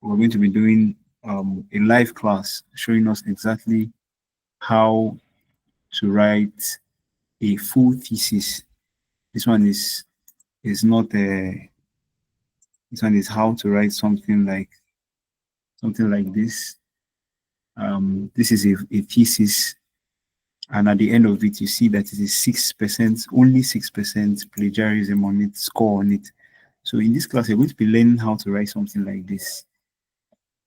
we're going to be doing a live class showing us exactly how to write a full thesis. This one is not a this one is how to write something like this. This is a thesis, and at the end of it, you see that it is 6%, only 6% plagiarism on it, score on it. So in this class, you're going to be learning how to write something like this,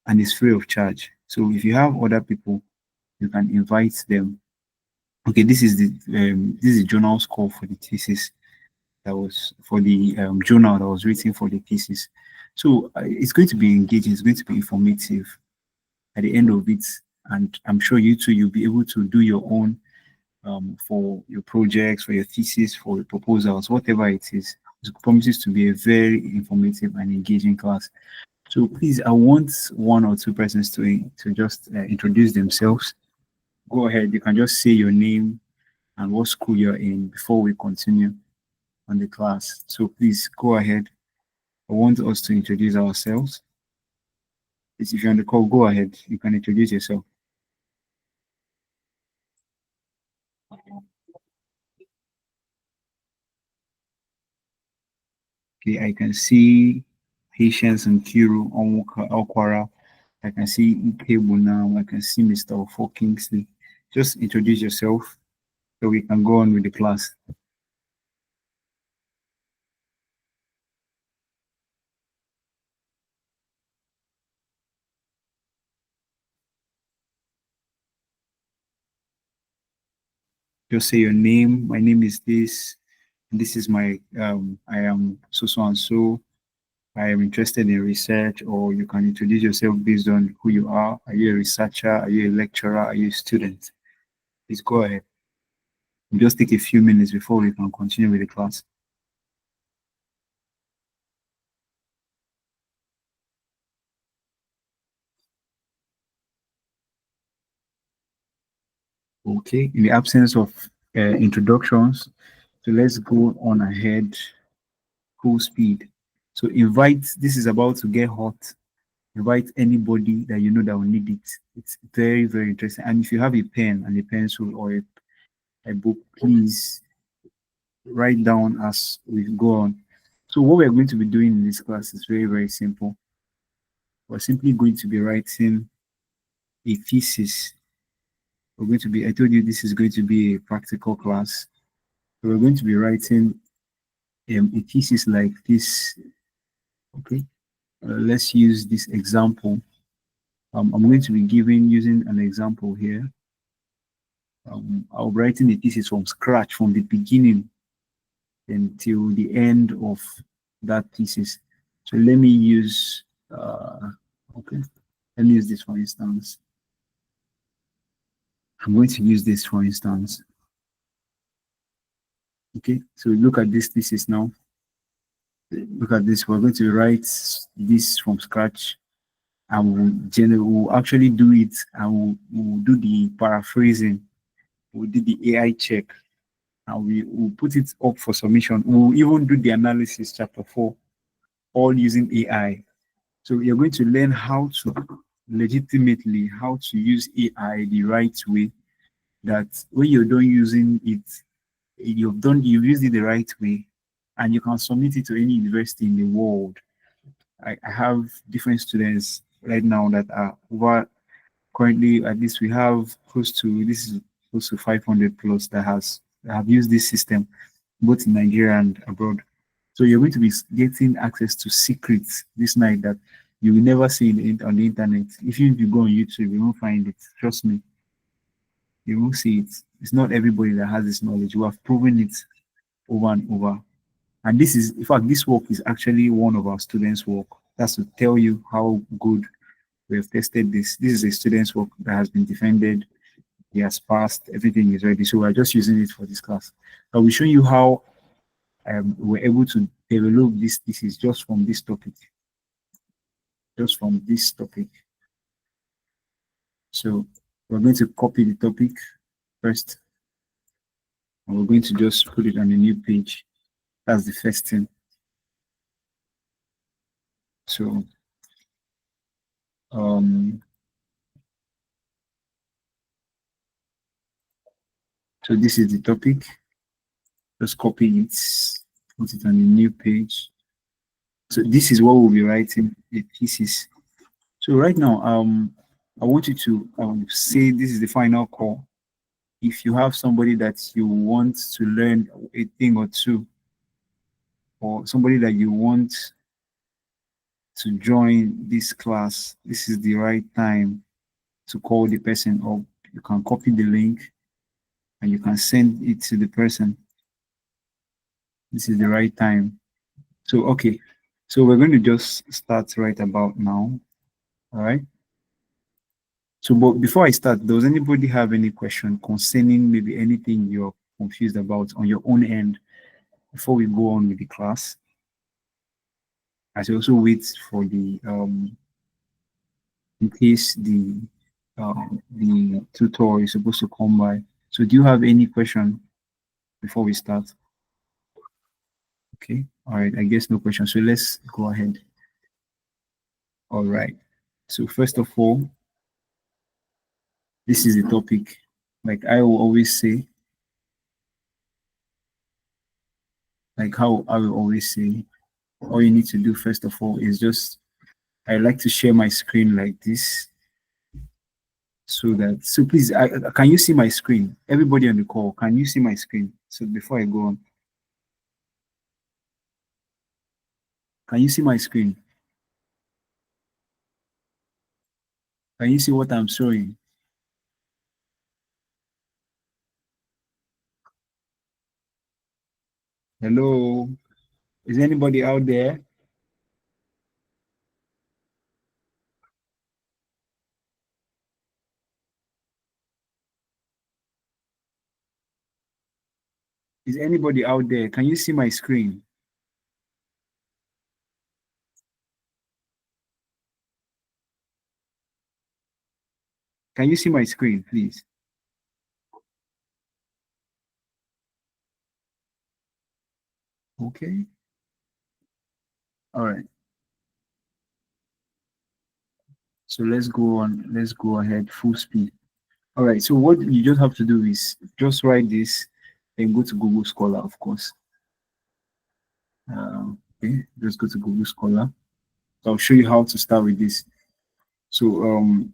and it's free of charge. So if you have other people, you can invite them. Okay, this is the journal score for the thesis that was for the journal that was written for the thesis. So it's going to be engaging, it's going to be informative at the end of it, and I'm sure you too you'll be able to do your own for your projects, for your thesis, for your proposals, whatever it is. It promises to be a very informative and engaging class. So please, I want one or two persons to just introduce themselves. Go ahead. You can just say your name and what school you're in before we continue on the class. So please go ahead. I want us to introduce ourselves. Please, if you're on the call, go ahead. You can introduce yourself. Okay, I can see Patience and Kiru Okwara. I can see Ike now. I can see Mr. Ofo Kingsley. Just introduce yourself so we can go on with the class. Just say your name. My name is this. This is my I am so and so. I am interested in research, or you can introduce yourself based on who you are. Are you a researcher? Are you a lecturer? Are you a student? Please go ahead. Just take a few minutes before we can continue with the class. Okay, in the absence of introductions, so let's go on ahead full speed. So invite, this is about to get hot. Invite anybody that you know that will need it. It's very, very interesting. And if you have a pen and a pencil or a book, please write down as we go on. So what we're going to be doing in this class is very, very simple. We're simply going to be writing a thesis. We're going to be, I told you this is going to be a practical class. So we're going to be writing a thesis like this. Okay, let's use this example. I'm going to be using an example here. I'm writing the thesis from scratch, from the beginning until the end of that thesis. So let me use, okay, let me use this for instance. I'm going to use this for instance. Okay, so look at this thesis now. Look at this. We're going to write this from scratch, and we'll actually do it, and we'll do the paraphrasing. We'll do the AI check, and we will put it up for submission. We'll even do the analysis, chapter 4, all using AI. So you're going to learn how to legitimately how to use AI the right way. That when you're done using it, you've used it the right way, and you can submit it to any university in the world. I have different students right now that are over currently, at least we have close to, this is close to 500 plus that have used this system both in Nigeria and abroad. So you're going to be getting access to secrets this night that you will never see on the internet. If you go on YouTube, you won't find it. Trust me, you won't see it. It's not everybody that has this knowledge. We have proven it over and over. And this is, in fact, this work is actually one of our students' work. That's to tell you how good we have tested this. This is a student's work that has been defended. He has passed. Everything is ready. So we're just using it for this class. I will show you how we're able to develop this thesis just from this topic. Just from this topic. So we're going to copy the topic first. And we're going to just put it on a new page. That's the first thing. So Um, so this is the topic. Just copy it, put it on a new page. So this is what we'll be writing the thesis. So right now, I want you to say this is the final call. If you have somebody that you want to learn a thing or two, or somebody that you want to join this class, this is the right time to call the person up. You can copy the link and you can send it to the person. This is the right time. So, okay. So we're going to just start right about now. All right. So, but before I start, does anybody have any question concerning maybe anything you're confused about on your own end before we go on with the class? As you also wait for the in case the tutor is supposed to come by. So, do you have any question before we start? Okay. All right. I guess no question. So let's go ahead. All right. So first of all, this is the topic. Like I will always say, like how I will always say, all you need to do first of all is just I like to share my screen like this so please can you see my screen? Everybody on the call, can you see my screen? So before I go on, can you see my screen? Can you see what I'm showing? Hello? Is anybody out there? Is anybody out there? Can you see my screen? Can you see my screen, please? Okay. All right. So let's go on. Let's go ahead full speed. All right. So what you just have to do is just write this, then go to Google Scholar, of course. Okay. Just go to Google Scholar. So I'll show you how to start with this. So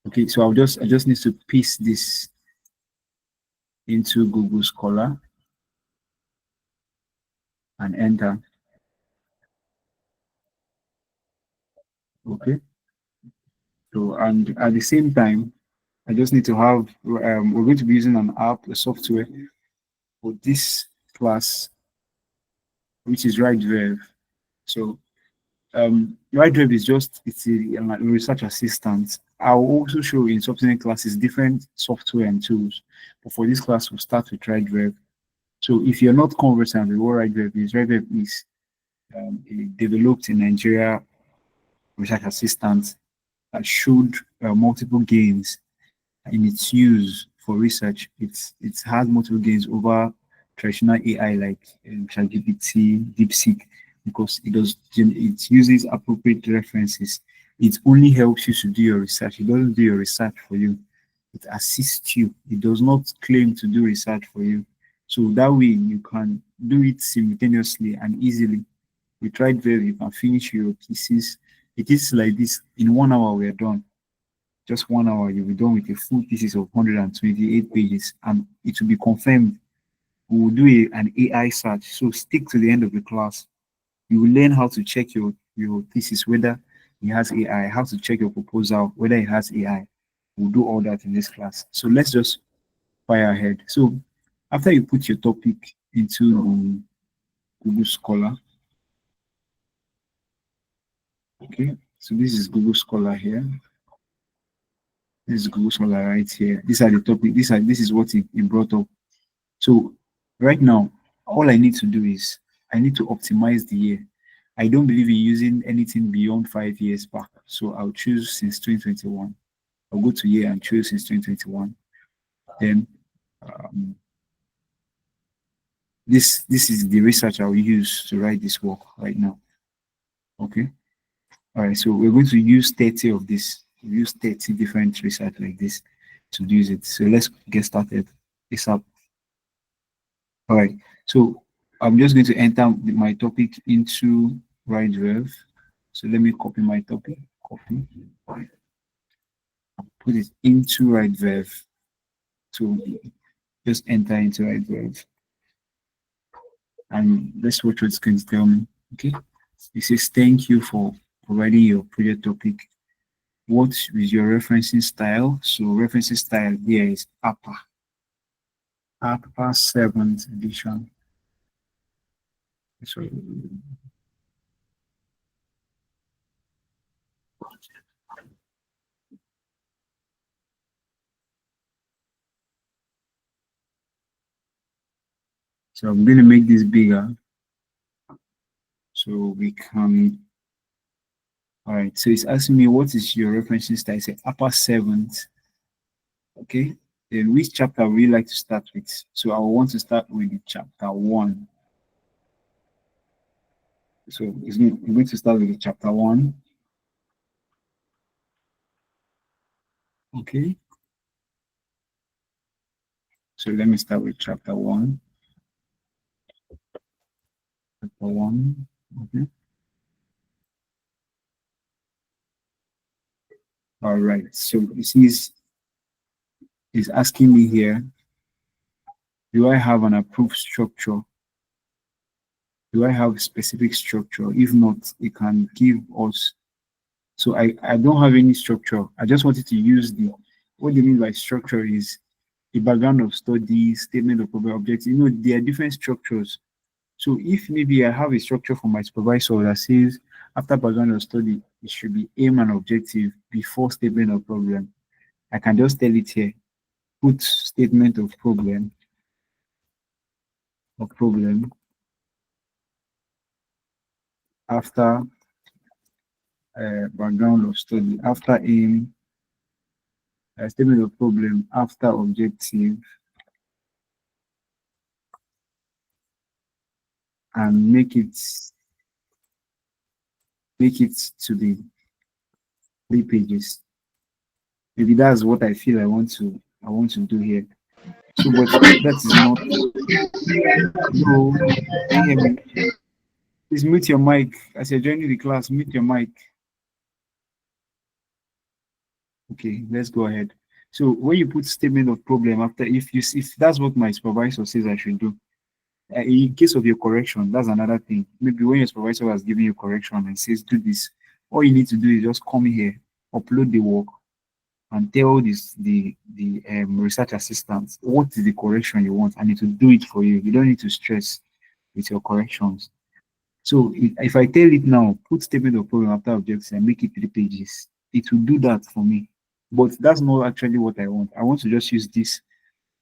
okay. So I just need to paste this into Google Scholar and enter. Okay. So and at the same time, I just need to have we're going to be using an app, a software for this class, which is RightVerve. So RightDrive is just it's a research assistant. I'll also show in subsequent classes different software and tools, but for this class we'll start with RightDrive. So if you're not conversant with what RightDrive is a developed in Nigeria research assistant that showed multiple gains in its use for research. It has multiple gains over traditional AI like ChatGPT, DeepSeek, because it uses appropriate references. It only helps you to do your research. It doesn't do your research for you. It assists you. It does not claim to do research for you. So that way you can do it simultaneously and easily. We tried very, you can finish your thesis. It is like this in 1 hour we are done. Just 1 hour, you'll be done with a full thesis of 128 pages, and it will be confirmed. We will do an AI search. So stick to the end of the class. You will learn how to check your thesis, whether it has AI, how to check your proposal, whether it has AI. We'll do all that in this class. So let's just fire ahead. So after you put your topic into Google Scholar, okay. So this is Google Scholar here. This is Google Scholar right here. These are the topic. This is what it brought up. So right now, all I need to do is I need to optimize the year. I don't believe in using anything beyond 5 years back. So I'll choose since 2021. I'll go to year and choose since 2021. Then um, this is the research I'll use to write this work right now. Okay. All right. So we're going to use 30 of this. We use 30 different research like this to use it. So let's get started. ASAP. All right. So I'm just going to enter my topic into RightVerve. So let me copy my topic. Copy. Put it into RightVerve. So just enter into RightVerve. And let's watch what it's going to tell me. Okay. It says, thank you for providing your project topic. What is your referencing style? So referencing style here is APA 7th edition. So, so I'm going to make this bigger so we can. All right. So it's asking me what is your referencing style? It's APA 7th. Okay. Then which chapter would you like to start with? So I want to start with the chapter 1. So I'm going to start with the chapter 1. Okay. So let me start with chapter 1. Chapter 1. Okay. All right. So this is asking me here, do I have an approved structure? Do I have a specific structure? If not, it can give us. So I don't have any structure. I just wanted to use what do you mean by structure is the background of study, statement of problem objects. You know, there are different structures. So if maybe I have a structure for my supervisor that says after background of study, it should be aim and objective before statement of problem. I can just tell it here, put statement of problem after background of study, after aim, statement of problem, after objective, and make it to the 3 pages. Maybe that's what I feel I want to do here. So, but that is not. No, can you hear me? Please mute your mic as you're joining the class. Mute your mic. Okay, let's go ahead. So when you put statement of problem after, if that's what my supervisor says I should do, in case of your correction, that's another thing. Maybe when your supervisor has given you correction and says do this, all you need to do is just come here, upload the work, and tell the research assistant what is the correction you want, and it will do it for you. You don't need to stress with your corrections. So if I tell it now, put statement of problem after objective and make it 3 pages, it will do that for me. But that's not actually what I want. I want to just use this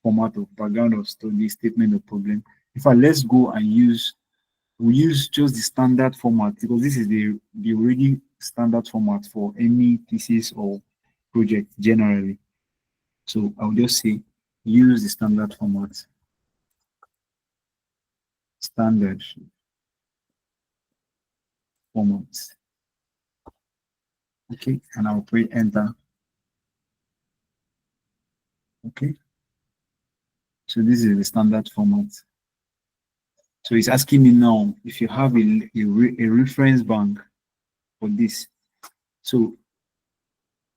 format of background of study, statement of problem. In fact, let's go and we use just the standard format because this is the already standard format for any thesis or project generally. So I'll just say use the standard format. Standard format. Okay, and I'll press enter. Okay. So this is the standard format. So it's asking me now if you have a reference bank for this. So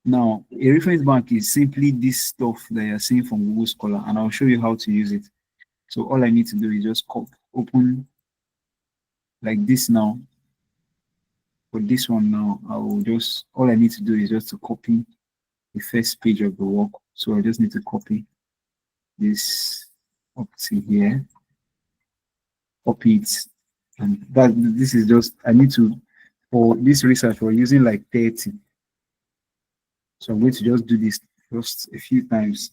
now a reference bank is simply this stuff that you're seeing from Google Scholar, and I'll show you how to use it. So all I need to do is just open like this now. For this one now, all I need to do is just to copy the first page of the work. So I just need to copy this up to here, copy it, and this is just I need to for this research we're using like 30. So I'm going to just do this just a few times,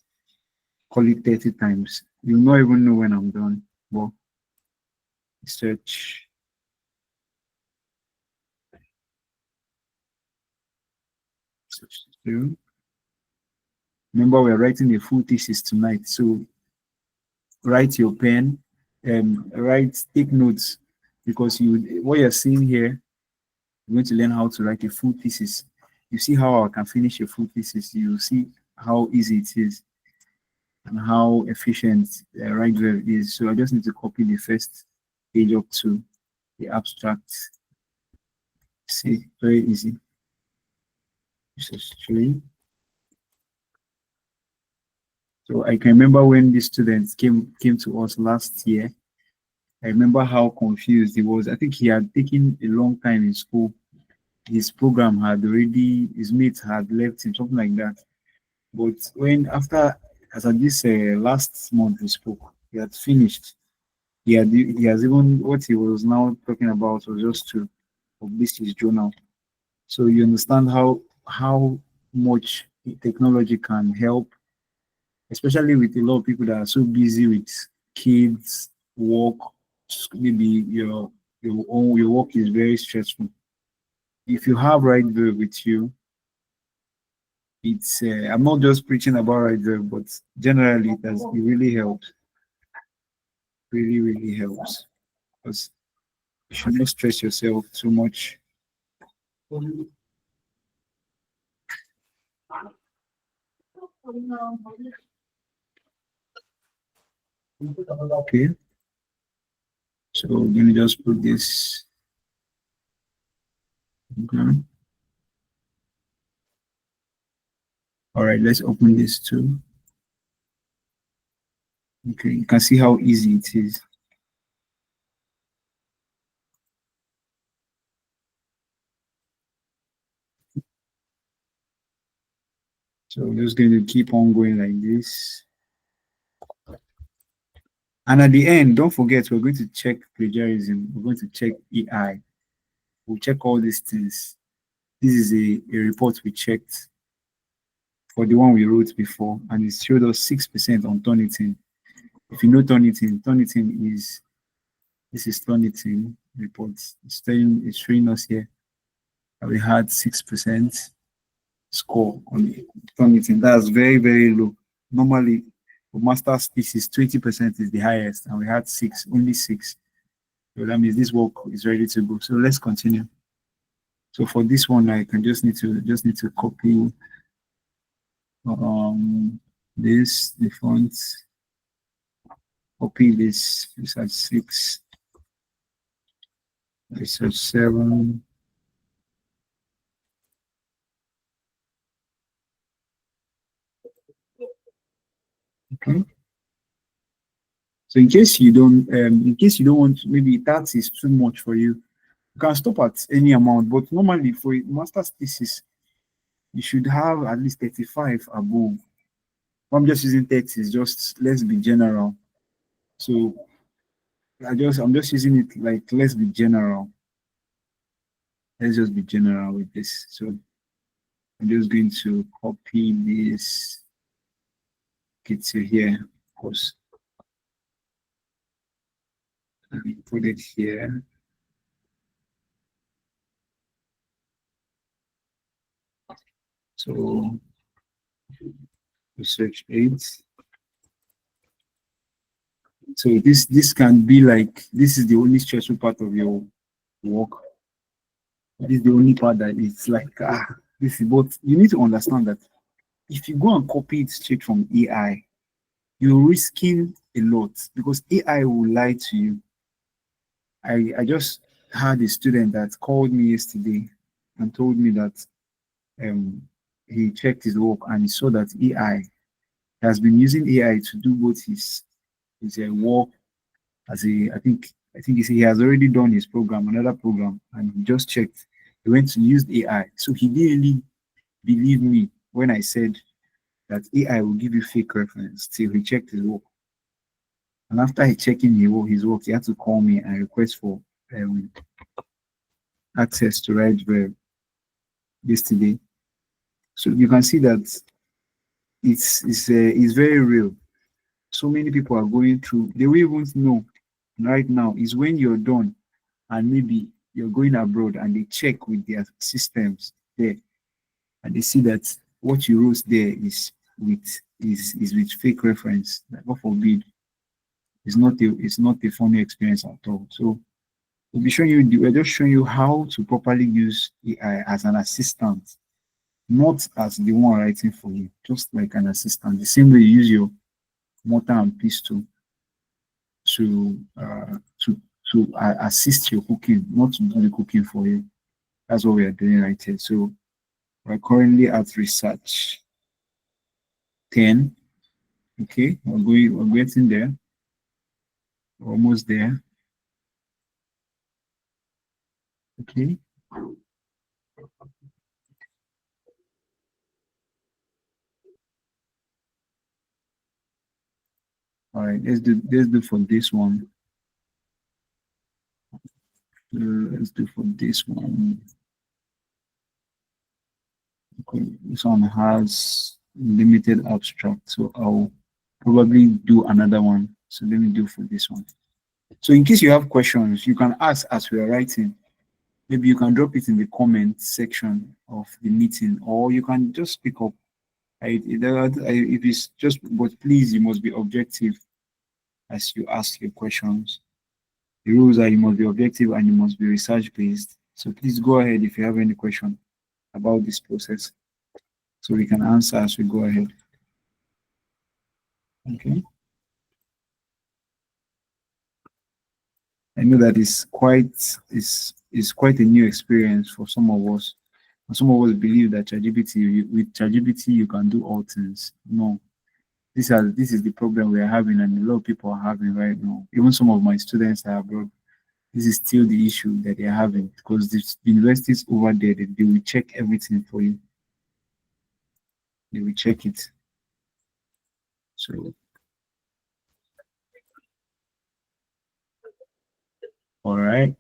call it 30 times. You'll not even know when I'm done. But search. Through. Remember, we're writing a full thesis tonight, so write your pen and take notes because what you're seeing here We're going to learn how to write a full thesis. You see how I can finish a full thesis. You see how easy it is and how efficient right verb is. So I just need to copy the first page up to the abstract. See, very easy. This is 3. So I can remember when the students came to us last year. I remember how confused he was. I think he had taken a long time in school. His program had already, his mates had left him, something like that. But when after, as at this last month we spoke, he had finished. He has even, what he was now talking about was just to publish his journal. So you understand how much technology can help, especially with a lot of people that are so busy with kids, work. Maybe your work is very stressful. If you have right verb with you, it's I'm not just preaching about right verb, but generally it really helps. Really helps, because you should not stress yourself too much. Okay, so let me just put this. Okay. All right, let's open this too. Okay, you can see how easy it is. So we're just going to keep on going like this. And at the end, don't forget, we're going to check plagiarism. We're going to check AI. We'll check all these things. This is a report we checked for the one we wrote before, and it showed us 6% on Turnitin. If you know Turnitin, Turnitin is, this is Turnitin reports. It's showing us here that we had 6% score on Turnitin. That's very low. Normally, for master's thesis, 20% is the highest, and we had only 6. So that means this work is ready to go. So let's continue. So for this one, I can just need to copy this, the font, copy this at 6, this at 7. Okay. So in case you don't want, maybe that is too much for you, you can stop at any amount. But normally for a master's thesis, you should have at least 35 above. I'm just using 30, just let's be general. So I'm just using it like, let's be general. Let's just be general with this. So I'm just going to copy this, get to here, of course, and put it here. So research aids. So this can be like, this is the only stressful part of your work. This is the only part that it's like, this is, but you need to understand that if you go and copy it straight from AI, you're risking a lot, because AI will lie to you. I just had a student that called me yesterday and told me that he checked his work and he saw that AI has been using AI to do both his work as I think he has already done his program, another program, and he just checked. He went to use AI. So he didn't really believe me when I said that AI will give you fake reference till he checked his work. And after he checking his work, he had to call me and request for access to right verb yesterday. So you can see that it's very real. So many people are going through. They will even know right now is when you're done, and maybe you're going abroad, and they check with their systems there, and they see that what you wrote there is with fake reference. Like, God forbid, it's not a funny experience at all. So We'll be showing you, we're just showing you how to properly use AI as an assistant, not as the one writing for you, just like an assistant. The same way you use your mortar and pestle to assist your cooking, not to do the cooking for you. That's what we are doing right here. So we're currently at research 10. Okay, we're getting there. We're almost there. Okay. All right, let's do for this one. Let's do for this one. Okay, this one has limited abstract, so I'll probably do another one. So let me do for this one. So in case you have questions, you can ask as we are writing. Maybe you can drop it in the comment section of the meeting, or you can just speak up. If it's just, but please, you must be objective as you ask your questions. The rules are you must be objective and you must be research based. So please go ahead if you have any question about this process, so we can answer as we go ahead. Okay. I know that is quite a new experience for some of us. And some of us believe that with ChatGPT you can do all things. No, this is the problem we are having, and a lot of people are having right now. Even some of my students are abroad. This is still the issue that they're having, because the universities over there, they will check everything for you. They will check it. So, all right.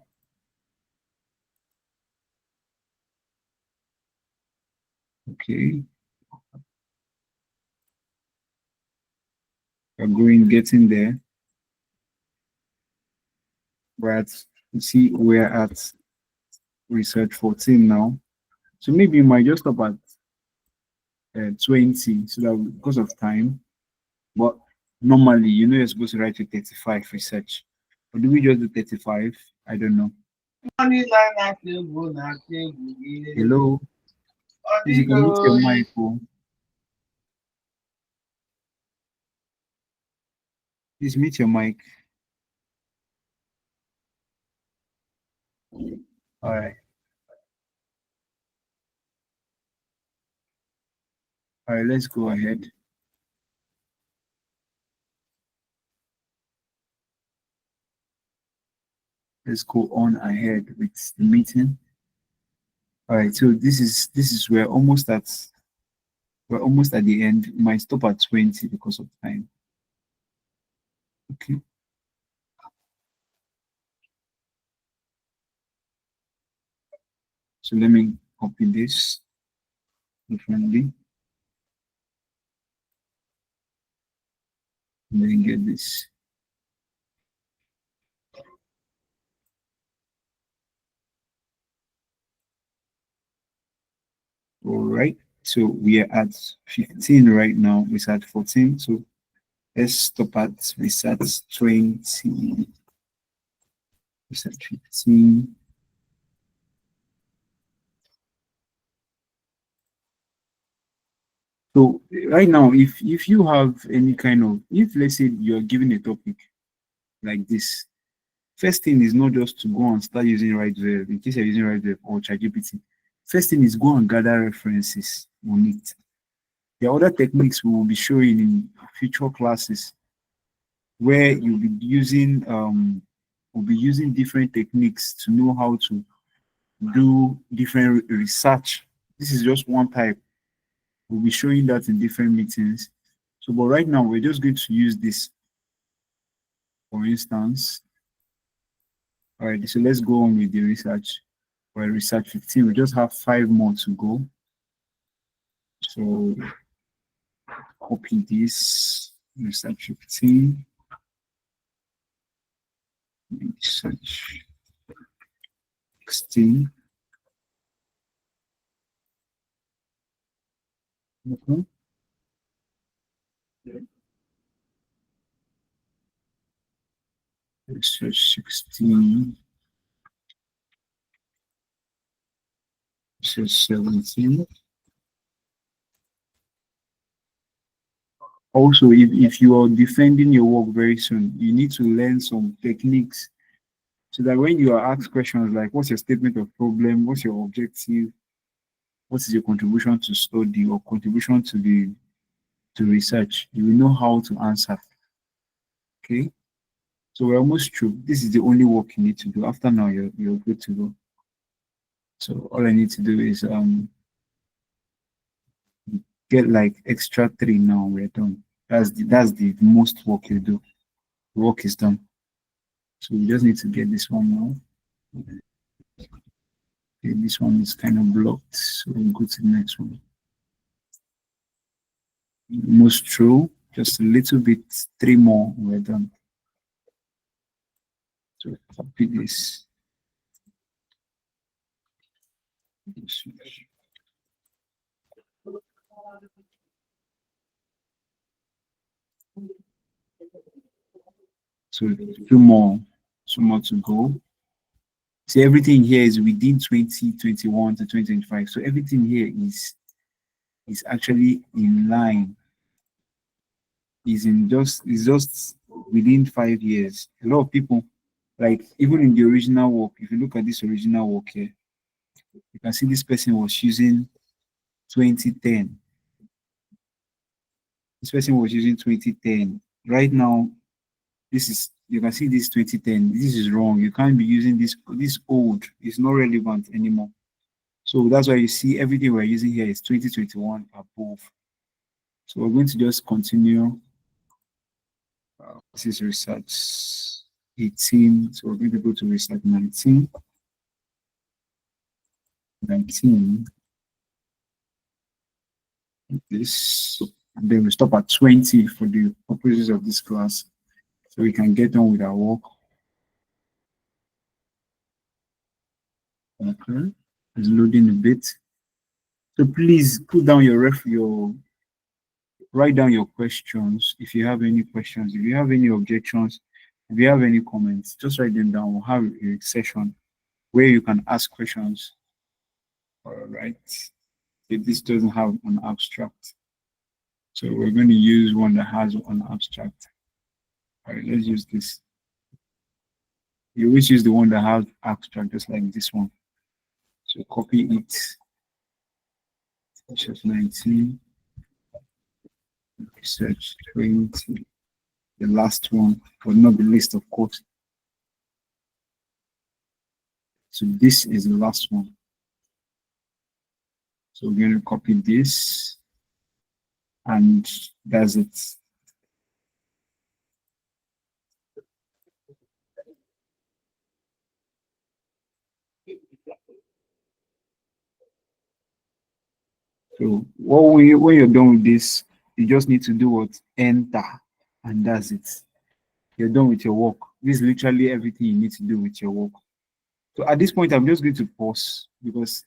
Okay. We're getting there. But you see, we're at research 14 now. So maybe you might just stop at 20, so that because of time. But normally, you're supposed to write to 35 research. Or do we just do 35? I don't know. Hello. Please, you can mute your mic. Oh. Please mute your mic. All right. All right, let's go ahead. Let's go on ahead with the meeting. All right, so this is we're almost at the end. We might stop at 20 because of time. Okay. So let me copy this differently. And then get this. All right. So we are at 15 right now. We're at 14. So let's stop at research 20. Research 15. So right now, if you have any kind of, if let's say you're given a topic like this, first thing is not just to go and start using RightWeb in case you're using RightWeb or ChatGPT. First thing is go and gather references on it. There are other techniques we will be showing in future classes where you'll be using we'll be using different techniques to know how to do different research. This is just one type. We'll be showing that in different meetings. So, but right now we're just going to use this, for instance. All right, so let's go on with the research. We're research 15. We just have 5 more to go. So copy this research 15. Research 16. Mhm. Research 16. So 17. Also, if you are defending your work very soon, you need to learn some techniques so that when you are asked questions like what's your statement of problem, what's your objective, what is your contribution to study or contribution to the to research, you will know how to answer. Okay. So we're almost through. This is the only work you need to do. After now, you're good to go. So all I need to do is get like extra 3 now. We're done. That's the most work you do. The work is done. So we just need to get this one now. Okay, this one is kind of blocked. So we'll go to the next one. Most true. Just a little bit. 3 more. We're done. So copy this. So 2 more to go. See, everything here is within 2021 to 2025. So everything here is actually in line. Is just within 5 years. A lot of people, like even in the original work, if you look at this original work here, you can see this person was using 2010. This person was using 2010. Right now, this is you can see this 2010. This is wrong. You can't be using this old. It's not relevant anymore. So that's why you see everything we're using here is 2021 above. So we're going to just continue. This is research 18. So we're going to go to research 19. 19. This, and then we stop at 20 for the purposes of this class. So we can get on with our work. Okay. It's loading a bit. So please put down write down your questions if you have any questions, if you have any objections, if you have any comments, just write them down. We'll have a session where you can ask questions. All right. If this doesn't have an abstract. So we're going to use one that has an abstract. All right, let's use this. You always use the one that has abstract, just like this one. So copy it. Just 19. Research 20. The last one, but not the list, of course. So this is the last one. So we're going to copy this, and that's it. So when you're done with this, you just need to do what? Enter, and that's it. You're done with your work. This is literally everything you need to do with your work. So at this point, I'm just going to pause because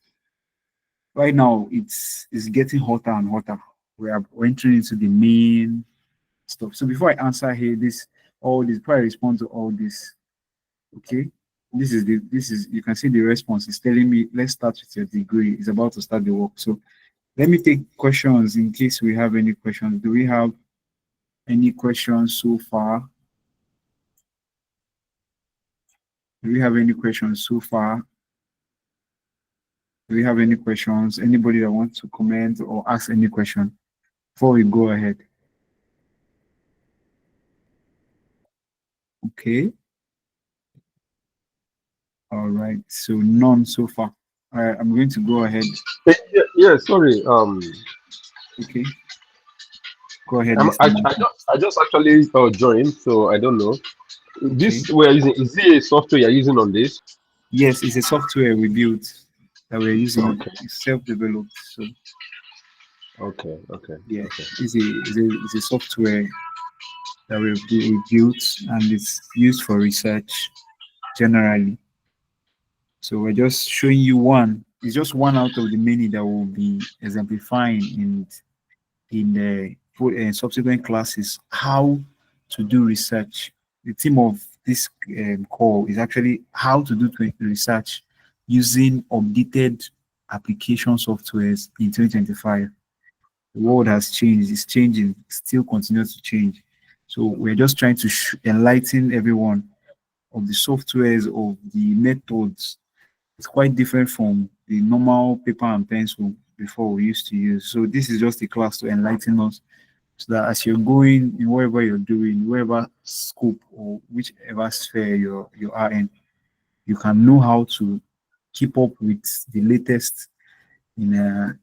right now it's getting hotter and hotter. We are entering into the main stuff. So before I answer here, before I respond to all this, okay, this is you can see the response is telling me let's start with your degree. It's about to start the work. So let me take questions in case we have any questions. Do we have any questions so far? Do we have any questions so far? Do we have any questions? Anybody that wants to comment or ask any question before we go ahead? Okay. All right. So none so far. All right. I'm going to go ahead. Yeah, sorry. Okay. Go ahead, I'm, Mr. Martin. I just actually joined, so I don't know. Okay. This we're using, is it a software you're using on this? Yes, it's a software we built that we're using. Okay, It's self-developed. So okay, okay, yeah, okay. it's a software that we built and it's used for research generally. So we're just showing you one. It's just one out of the many that will be exemplifying in the subsequent classes how to do research. The theme of this call is actually how to do research using updated application softwares in 2025. The world has changed, it's changing, still continues to change. So we're just trying to enlighten everyone of the softwares, of the methods. It's quite different from the normal paper and pencil before we used to use. So this is just a class to enlighten us so that as you're going in whatever you're doing, whatever scope or whichever sphere you are in, you can know how to keep up with the latest in a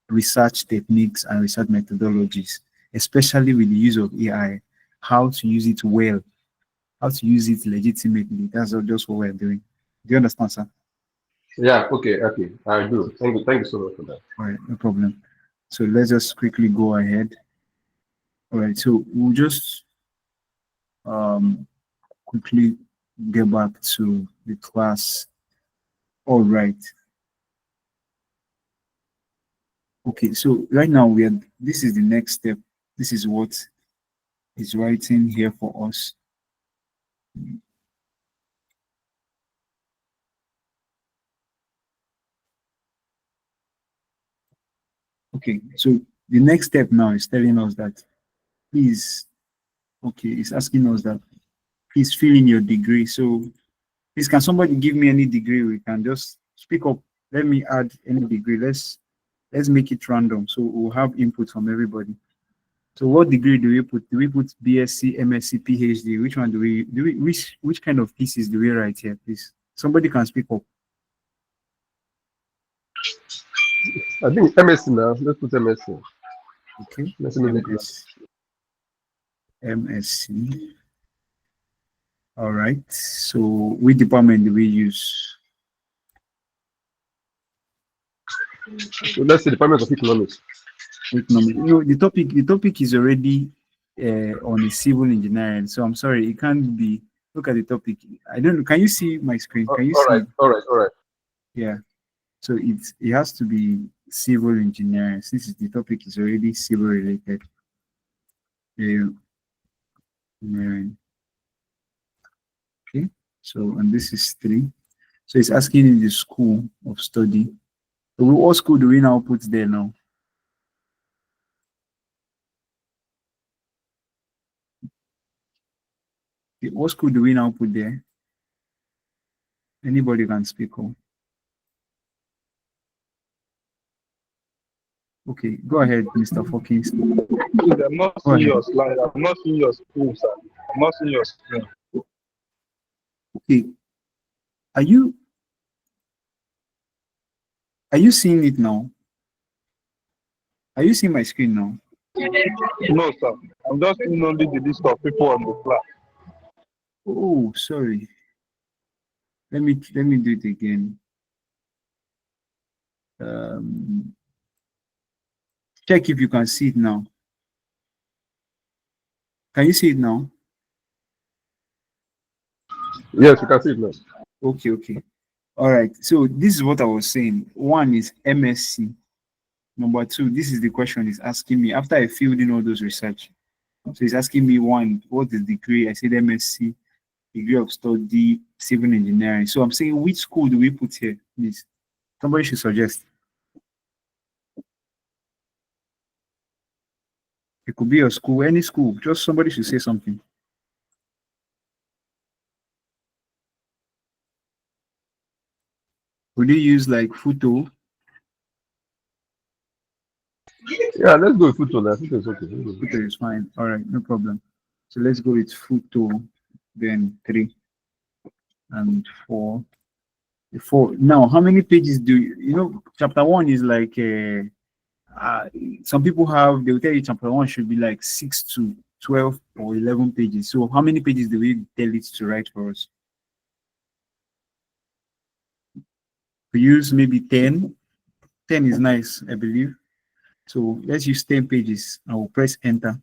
research techniques and research methodologies, especially with the use of AI, how to use it well, how to use it legitimately. That's just what we're doing. Do you understand, sir? Yeah. Okay. Okay. I do. Thank you. Thank you so much for that. All right, no problem. So let's just quickly go ahead. All right, so we'll just quickly get back to the class. All right. Okay, so right now this is the next step. This is what is writing here for us. Okay, so the next step now is telling us that please, okay, it's asking us that please fill in your degree. So please, can somebody give me any degree? We can just speak up. Let me add any degree. Let's make it random. So we'll have input from everybody. So what degree do we put? Do we put BSc, MSc, PhD? Which one do we which kind of pieces do we write here, please? Somebody can speak up. I think MSc now. Let's put MSc. Okay. Let's move it. MSc. All right. So which department do we use? So let's say Department of Economics. Economics. No, the topic is already on a civil engineering. So I'm sorry, it can't be. Look at the topic. I don't know. Can you see my screen? Can you all see? right. All right. All right. Yeah. So it has to be civil engineering since the topic is already civil related. Engineering. Okay. So and this is 3. So it's asking in the school of study. So what school do we now put there now? Okay, what school do we now put there? Anybody can speak up. Okay, go ahead, Mr. Hawkins. I'm not seeing your slide. I'm not seeing your screen, sir. I'm not seeing your screen. Okay. Are you seeing it now? Are you seeing my screen now? No, sir. I'm just seeing only the list of people on the class. Oh, sorry. Let me do it again. Check if you can see it now. Can you see it now? Yes, you can see it now. Okay. All right. So this is what I was saying. 1 is MSc. Number 2, this is the question it's asking me after I filled in all those research. So it's asking me 1, what is the degree? I said MSc, degree of study, civil engineering. So I'm saying, which school do we put here, please? Somebody should suggest. It could be a school, any school. Just somebody should say something. Would you use like Futo? Yeah, let's go with Futo now. Futo is okay. Futo is fine. All right, no problem. So let's go with Futo, then 3 and 4. 4. Now, how many pages do you know? Chapter 1 is like some people they'll tell you chapter 1 should be like 6 to 12 or 11 pages. So how many pages do we tell it to write for us? We use maybe 10. 10 is nice, I believe. So let's use 10 pages. I will press enter.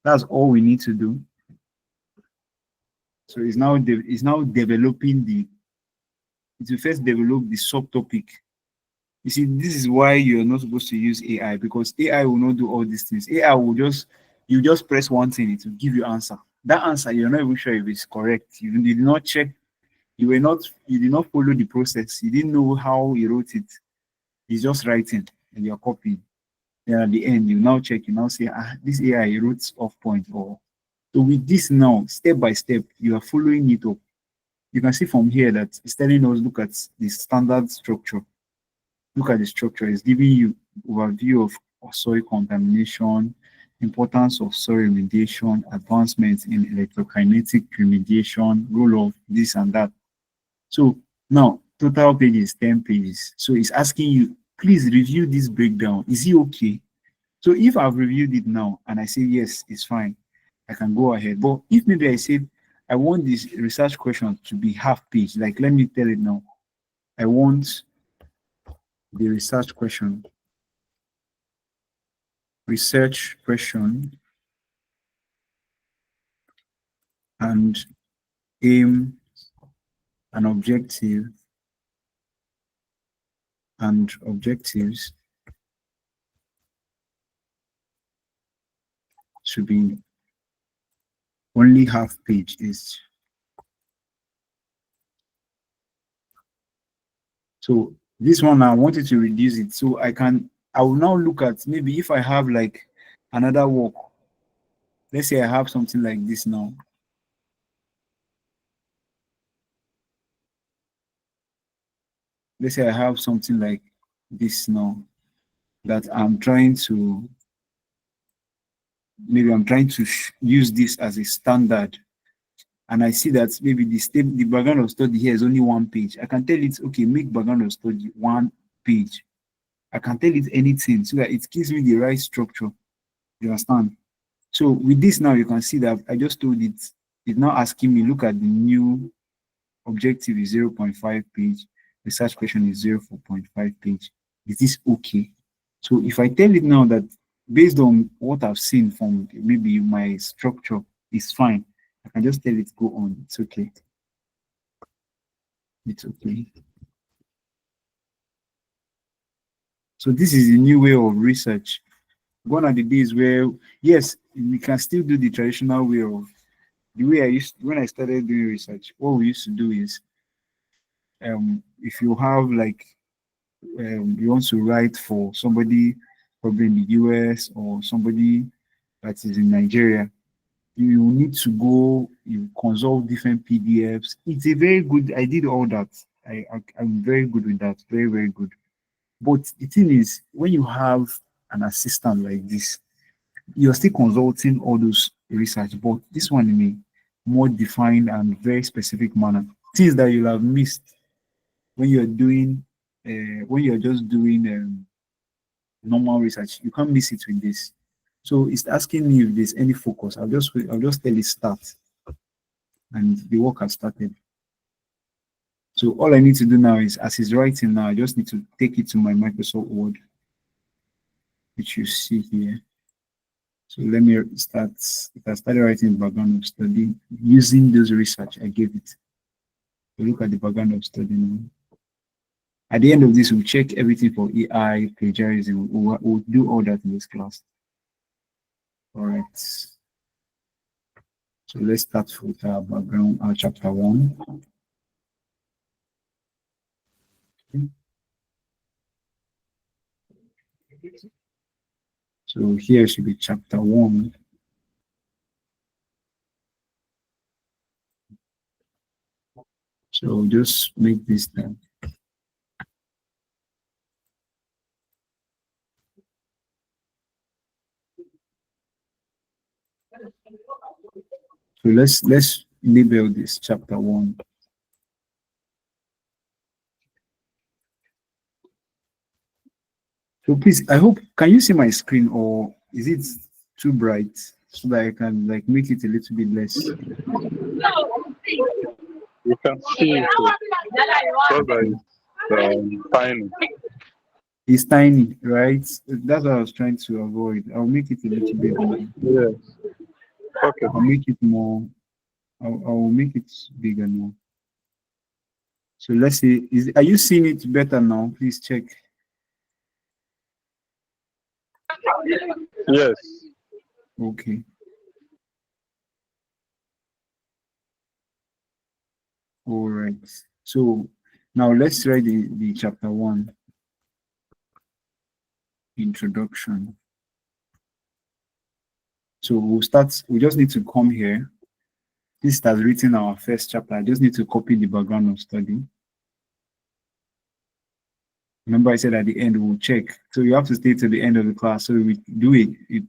That's all we need to do. So it's now developing it will first develop the subtopic. You see, this is why you're not supposed to use AI, because AI will not do all these things. AI will you just press one thing, it will give you answer. That answer, you're not even sure if it's correct. You did not check You did not follow the process. You didn't know how he wrote it. He's just writing and you're copying. Then at the end, you now check, you now say, this AI wrote off point. Or so with this now, step by step, you are following it up. You can see from here that it's telling us, look at the standard structure. Look at the structure. It's giving you overview of soil contamination, importance of soil remediation, advancements in electrokinetic remediation, role of this and that. So now total pages 10 pages. So it's asking you, please review this breakdown. Is it okay? So if I've reviewed it now and I say yes, it's fine, I can go ahead. But if maybe I said I want this research question to be half page, like let me tell it now. I want the research question and aim and objective and objectives should be only half page is. So this one I wanted to reduce it so I will now look at maybe if I have like another work. Let's say I have something like this now. Let's say I have something like this now that I'm trying to use this as a standard, and I see that maybe the background of study here is only one page. I can tell it, okay, make background of study one page. I can tell it anything so that it gives me the right structure. You understand? So with this now, you can see that I just told it, it's now asking me, look at the new objective is 0.5 page, research question is 0.5 page. Is this okay? So if I tell it now that based on what I've seen from maybe my structure is fine, I can just tell it go on. It's okay. It's okay. So this is a new way of research. Gone are the days where, yes, we can still do the traditional way of the way I used when I started doing research. What we used to do is, if you have like you want to write for somebody probably in the US or somebody that is in Nigeria, you need to go, you consult different PDFs. It's a very good, I did all that. I'm very good with that, very, very good. But the thing is, when you have an assistant like this, you're still consulting all those research, but this one in a more defined and very specific manner. Things that you'll have missed when you're doing, when you're just doing normal research, you can't miss it with this. So it's asking me if there's any focus. I'll just tell it start, and the work has started. So all I need to do now is, as it's writing now, I just need to take it to my Microsoft Word, which you see here. So let me start. If I started writing background of study using those research I gave it. So look at the background of study now. At the end of this, we'll check everything for AI, plagiarism. We'll do all that in this class. All right. So let's start with our background, our chapter 1. Okay. So here should be chapter 1. So just make this down. So let's label this chapter 1. So please, I hope, can you see my screen, or is it too bright so that I can like make it a little bit less? You can see it. Just like tiny. It's tiny, right? That's what I was trying to avoid. I'll make it a little bit more. Yes. Okay. I'll make it more. I'll make it bigger now. So let's see. Are you seeing it better now? Please check. Yes. Okay. All right. So now let's write the chapter 1 introduction. So we just need to come here. This has written our first chapter. I just need to copy the background of study. Remember I said at the end we'll check. So you have to stay to the end of the class. So we do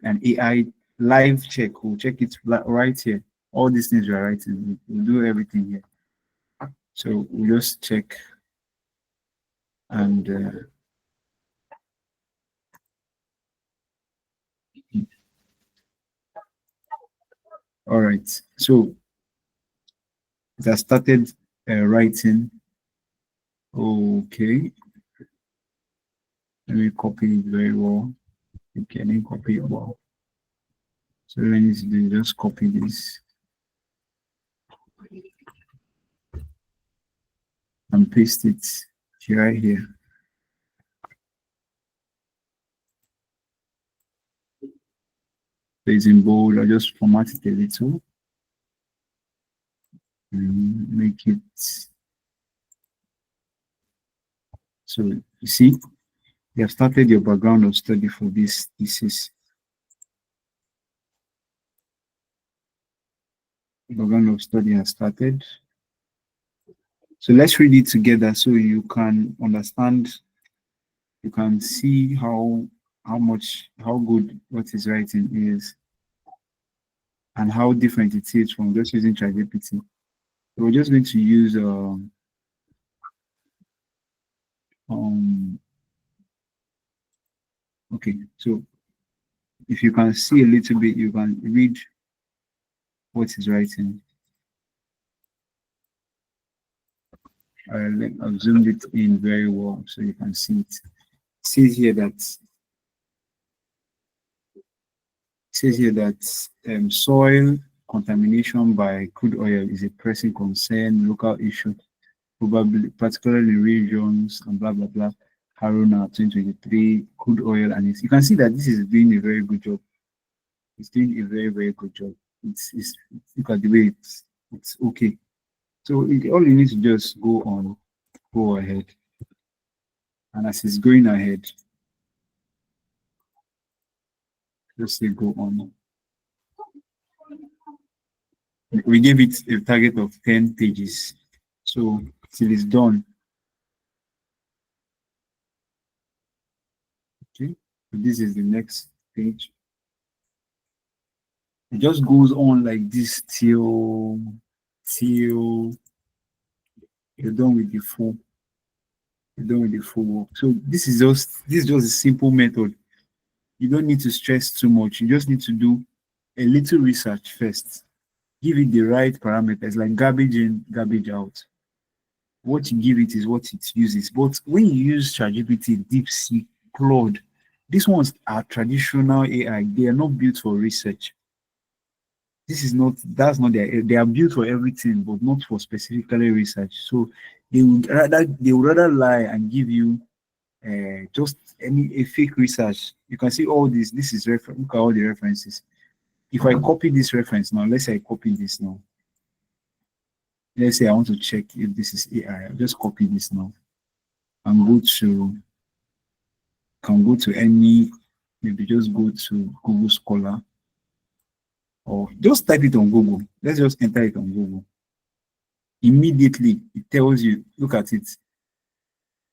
an AI live check. We'll check it right here. All these things we are writing, we'll do everything here. So we'll just check and all right. So it has started writing. Okay. Let me copy it very well. Okay, let me copy it well. So let me just copy this and paste it right here. So it's in bold. I just format it a little. And make it so you see you have started your background of study for this thesis. Background of study has started. So let's read it together so you can understand, you can see how good what is writing is and how different it is from just using ChatGPT. So we're just going to use okay, so if you can see a little bit, you can read what is writing. I've zoomed it in very well so you can see it. It says here that soil contamination by crude oil is a pressing concern, local issue, probably particularly in regions and blah blah blah. Haruna 2023, crude oil, and you can see that this is doing a very good job. It's doing a very good job. It's look at the way it's okay. So all you need to just go ahead, and as it's going ahead, just say go on. We gave it a target of 10 pages, so till it's done. Okay, so this is the next page. It just goes on like this till you're done with the full. You're done with the full work. So this is just a simple method. You don't need to stress too much. You just need to do a little research first. Give it the right parameters, like garbage in, garbage out. What you give it is what it uses. But when you use ChatGPT, DeepSeek, Claude, these ones are traditional AI. They are not built for research. That's not they are built for everything, but not for specifically research. So they would rather lie and give you just a fake research. You can see all this. This is reference. Look at all the references. If I copy this reference now, let's say I copy this now. Let's say I want to check if this is AI. I'll just copy this now and go to any, maybe just go to Google Scholar or just type it on Google. Let's just enter it on Google. Immediately, it tells you, look at it.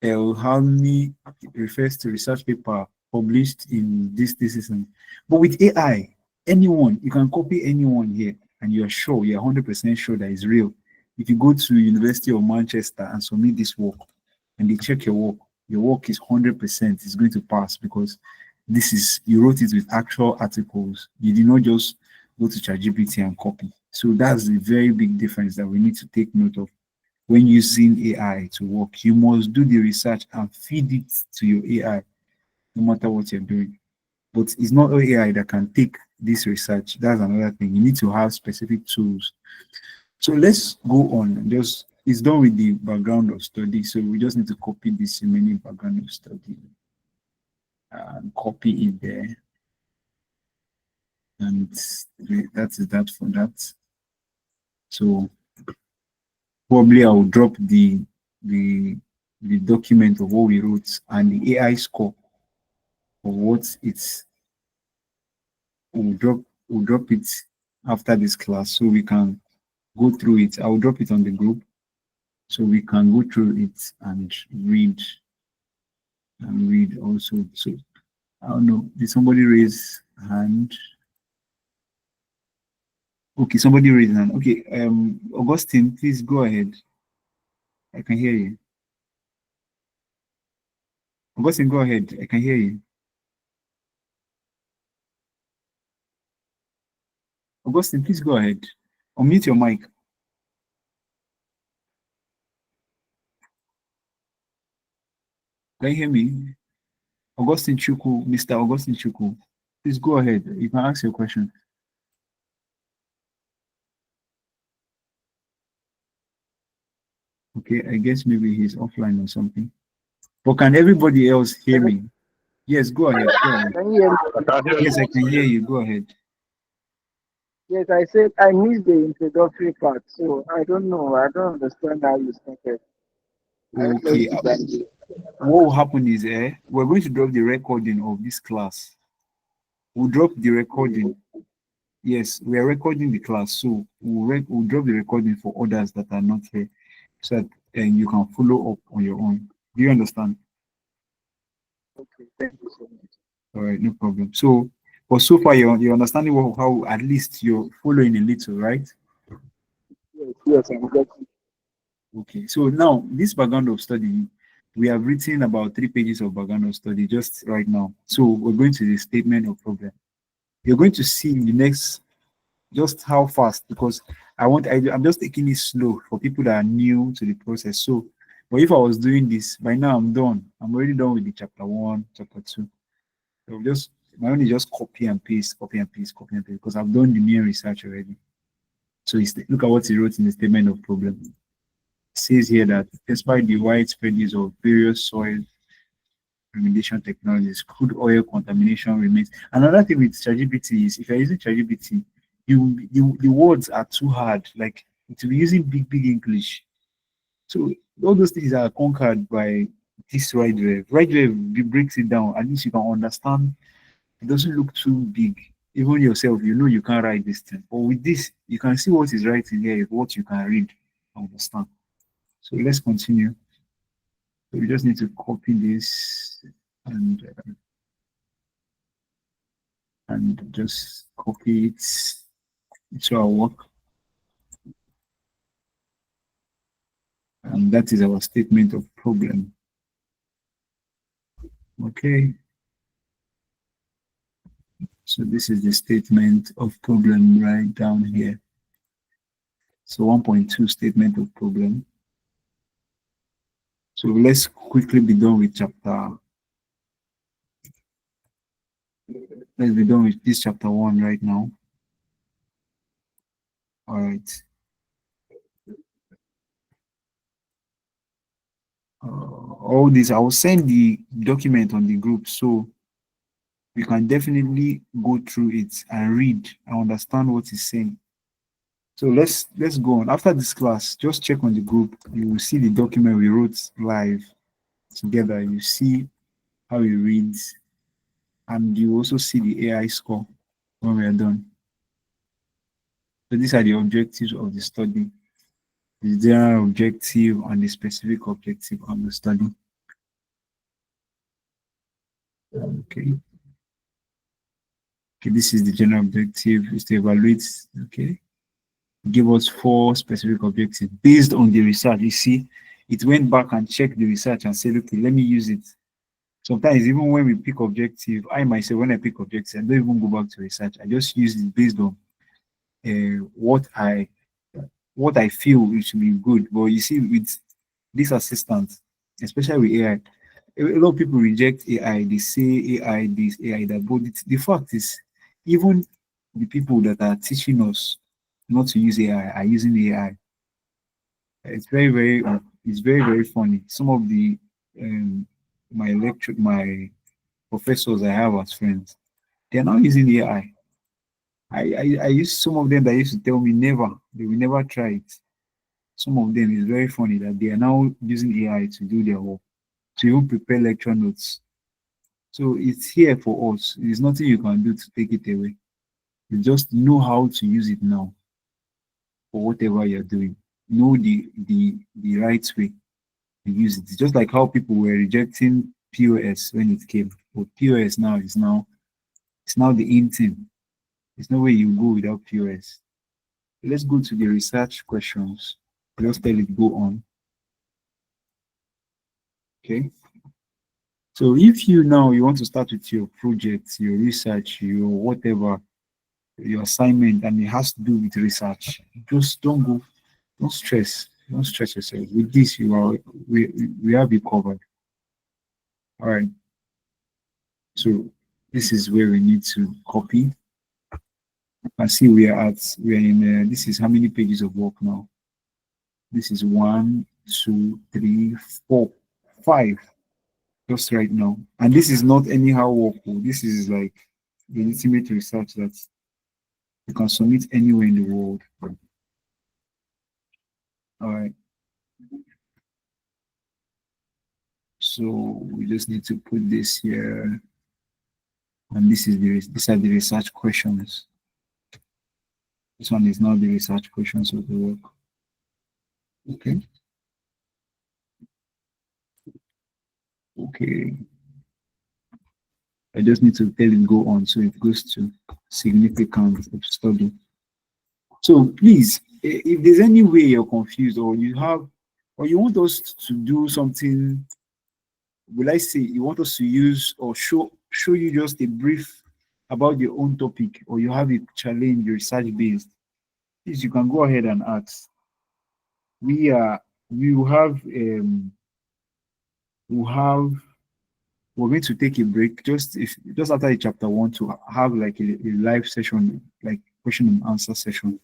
El-Halmi refers to research paper published in this thesis. But with AI, anyone, you can copy anyone here and you're 100% sure that it's real. If you go to University of Manchester and submit this work and they check your work is 100% is going to pass because you wrote it with actual articles. You did not just go to ChatGPT and copy. So that's a very big difference that we need to take note of. When using AI to work, you must do the research and feed it to your AI, no matter what you're doing. But it's not all AI that can take this research. That's another thing. You need to have specific tools. So let's go on. It's done with the background of study. So we just need to copy this remaining background of study and copy it there. And that is that for that. So Probably I will drop the the document of what we wrote and the AI score of what it's we'll drop it after this class so we can go through it. I'll drop it on the group so we can go through it and read also. So I don't know. Did somebody raise hand? Okay, somebody raised hand. Okay, Augustine, please go ahead. I can hear you. Augustine, go ahead. I can hear you. Augustine, please go ahead. Unmute your mic. Can you hear me? Augustine Chuku, Mr. Augustine Chuku, please go ahead. You can ask your question. Okay, I guess maybe he's offline or something. But can everybody else hear me? Yes, go ahead. Go ahead. Can you hear me? I can hear Yes, you. I can hear you. Go ahead. Yes, I said I missed the introductory part, so I don't know. I don't understand how you started. I don't know Okay. if you What will happen is we're going to drop the recording of this class. We'll drop the recording. Yes, we are recording the class, so we'll drop the recording for others that are not here, so that you can follow up on your own. Do you understand? okay, thank you so much. All right, no problem. So, but so far you're understanding how at least you're following a little, right? Yes, I'm getting. Okay. So now this background of study, we have written about 3 pages of background of study just right now. So we're going to the statement of problem. You're going to see in the next just how fast because I'm just taking it slow for people that are new to the process. So, but if I was doing this by now, I'm done. I'm already done with the chapter 1, chapter 2. So just my own is just copy and paste, copy and paste, copy and paste because I've done the main research already. So look at what he wrote in the statement of problem. It says here that despite the widespread use of various soil remediation technologies, crude oil contamination remains. Another thing with ChatGPT is if you're using ChatGPT, the words are too hard. Like it will be using big English. So all those things are conquered by this right drive. Right drive breaks it down. At least you can understand. It doesn't look too big. Even yourself, you know you can't write this thing. But with this, you can see what is writing here, what you can read, understand. So let's continue. So we just need to copy this and just copy it into our work. And that is our statement of problem. Okay. So this is the statement of problem right down here. So 1.2 statement of problem. So let's quickly be done with let's be done with this chapter 1 right now. All right. All this, I will send the document on the group so we can definitely go through it and read and understand what it's saying. So let's go on. After this class, just check on the group. You will see the document we wrote live together. You see how it reads, and you also see the AI score when we are done. So these are the objectives of the study: the general objective and the specific objective of the study. Okay. Okay, this is the general objective: is to evaluate. Okay, give us 4 specific objectives based on the research. You see, it went back and checked the research and said, okay, let me use it. Sometimes even when we pick objective, I myself, when I pick objective, I don't even go back to research. I just use it based on what I feel it should be good. But you see, with this assistant, especially with AI, a lot of people reject AI. They say AI this, AI that. But the fact is, even the people that are teaching us not to use AI are using AI. It's very funny. Some of the um, my professors I have as friends, they're now using AI. I used some of them that used to tell me never, they will never try it. some of them is very funny that they are now using AI to do their work, to even prepare lecture notes. So it's here for us. There's nothing you can do to take it away. You just know how to use it now for whatever you're doing. Know the right way to use it. It's just like how people were rejecting POS when it came. But POS now is it's now the in thing. There's no way you go without POS. Let's go to the research questions. Just tell it go on. Okay. So if you want to start with your project, your research, your whatever, your assignment, and it has to do with research, just don't stress. Don't stress yourself. With this, we have you covered. All right. So this is where we need to copy. You can see we're in this is how many pages of work now? This is 1, 2, 3, 4, 5. Just right now. And this is not anyhow work. This is like the ultimate research that you can submit anywhere in the world. All right. So we just need to put this here. And these are the research questions. This one is not the research questions of the work. Okay. Okay. I just need to tell it go on, so it goes to significance of study. So please, if there's any way you're confused or you want us to do something, will I say you want us to use or show you just a brief about your own topic, or you have a challenge research based, please you can go ahead and ask. We're going to take a break just after the chapter 1 to have like a live session, like question and answer session.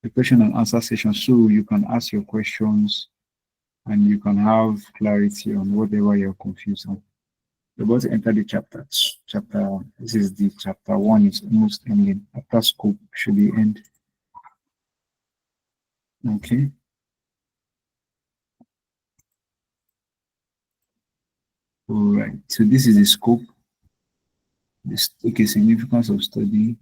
A question and answer session, so you can ask your questions and you can have clarity on whatever you're confused on. We're about to enter the chapter. This is the chapter 1 is almost ending. After scope should be end. Okay. All right. So this is the scope. Significance of study.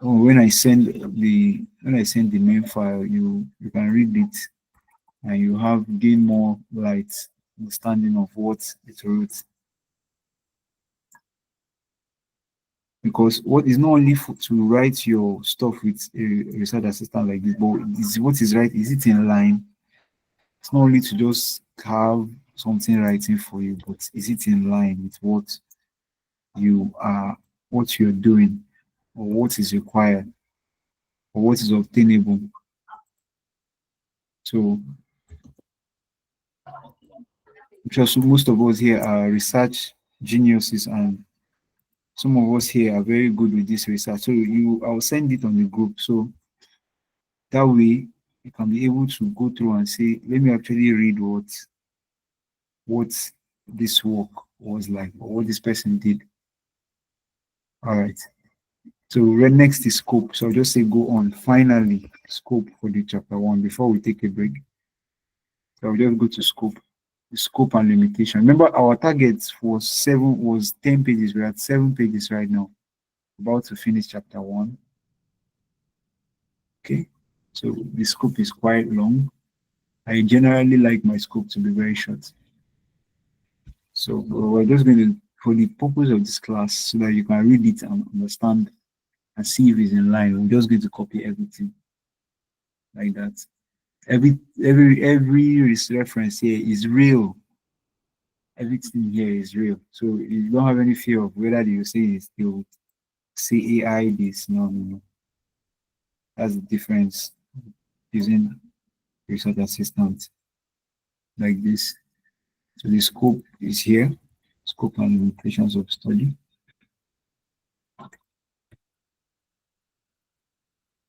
Oh, when I send the main file, you can read it and you gain more light understanding of what it wrote. Because what is not only to write your stuff with a research assistant like this, but what is right, is it in line? It's not only to just have something writing for you, but is it in line with what you're doing, or what is required, or what is obtainable? So because most of us here are research geniuses, and some of us here are very good with this research. So I'll send it on the group, so that way you can be able to go through and say, let me actually read what this work was like, or what this person did. All right. So next is scope. So I'll just say go on. Finally, scope for the chapter 1 before we take a break. So I'll just go to scope. The scope and limitation. Remember, our target was 10 pages. We're at 7 pages right now. About to finish chapter 1. Okay. So the scope is quite long. I generally like my scope to be very short. So we're just going to, for the purpose of this class, so that you can read it and understand and see if it's in line, we're just going to copy everything like that. Every reference here is real. Everything here is real. So you don't have any fear of whether you say they'll say AI this. No. That's the difference using research assistant like this. So the scope is here, scope and limitations of study.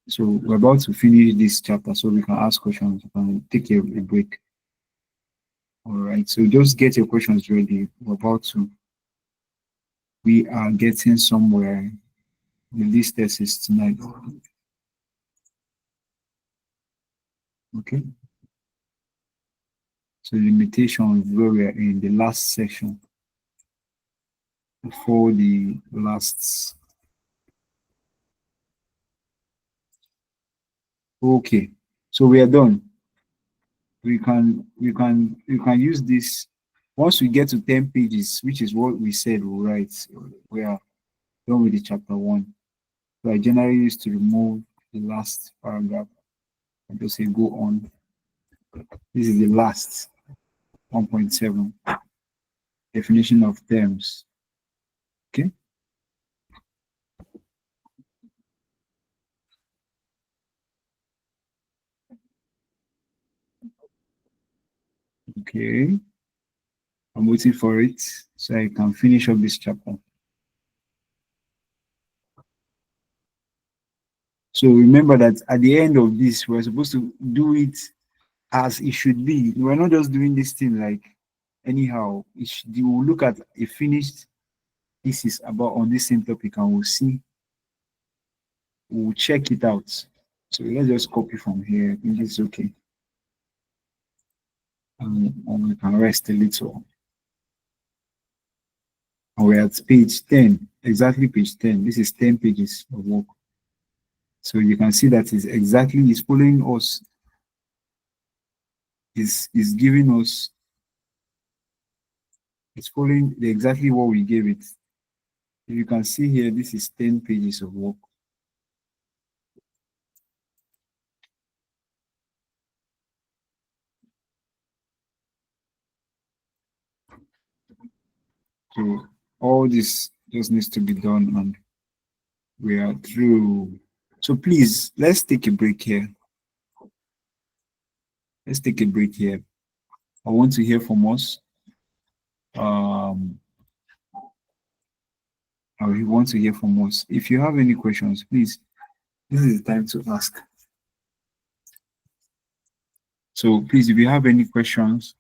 So we're about to finish this chapter, so we can ask questions. We can take a break. All right, so just get your questions ready. We are getting somewhere with this thesis tonight. Okay. So limitations where we are in the last section before the last. Okay. So we are done. We can use this once we get to 10 pages, which is what we said we'll write. We are done with the chapter 1. So I generally used to remove the last paragraph and just say go on. This is the last 1.7 definition of terms. Okay. Okay. I'm waiting for it so I can finish up this chapter. So remember that at the end of this, we're supposed to do it as it should be. We're not just doing this thing like anyhow. You will look at a finished thesis about on this same topic and we'll see. We'll check it out. So let's just copy from here. I think it's okay. And we can rest a little. And we're at page 10, exactly page 10. This is 10 pages of work. So you can see that it's following us. Is giving us, it's following exactly what we gave it. If you can see here, this is 10 pages of work. So all this just needs to be done and we are through. So please, let's take a break here. Let's take a break here. I want to hear from us. I want to hear from us. If you have any questions, please, this is the time to ask. So please, if you have any questions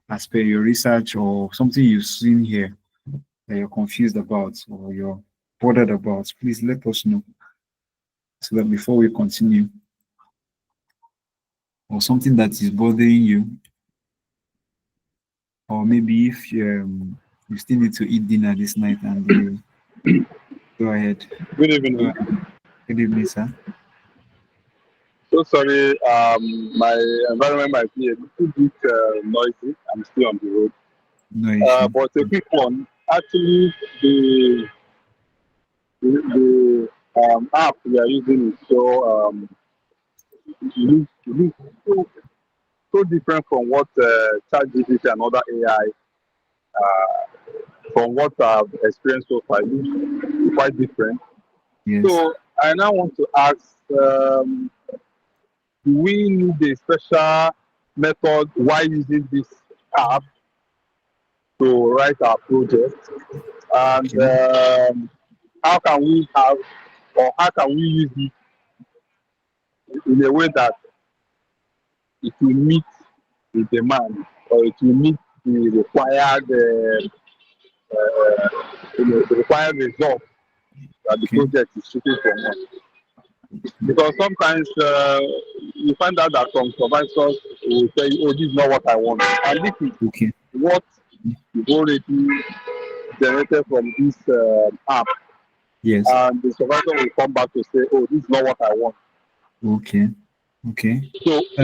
as per your research or something you've seen here that you're confused about or you're bothered about, please let us know so that before we continue, or something that is bothering you, or maybe if you still need to eat dinner this night and you go ahead. Good evening. Good evening, sir. So sorry, my environment might be a little bit noisy. I'm still on the road. No issue. But a quick one. Actually, the app we are using is so different from what ChatGPT and other AI, from what I've experienced so far. It's quite different. Yes. So I now want to ask, do we need a special method while using this app to write our project? And how can we have, or how can we use it in a way that it will meet the demand, or it will meet the required, the required result that the project is shooting for us? Because sometimes you find out that some supervisors will say, "Oh, this is not what I want," and this is what is already generated from this app. Yes. And the supervisor will come back to say, "Oh, this is not what I want." Okay. So I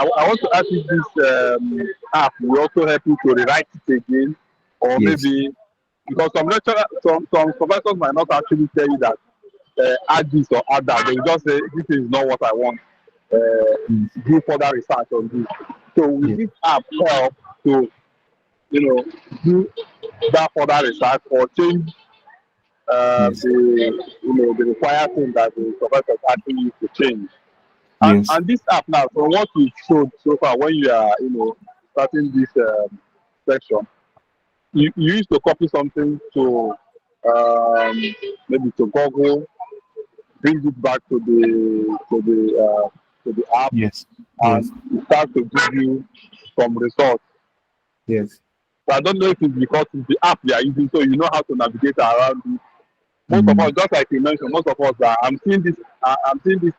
want to ask if this app will also help you to rewrite it again, or maybe because some supervisors might not actually tell you that add this or add that. They will just say, "This is not what I want. Do further research on this." So will this app help to, do that further research or change the required thing that the supervisor actually needs to change? And this app now, from what you showed so far, when you are, starting this section, you used to copy something to maybe to Google, bring it back to the app, and it starts to give you some results. Yes. So I don't know if it's because it's the app you are using, so you know how to navigate around it. Most of us, just like you mentioned, most of us I'm seeing this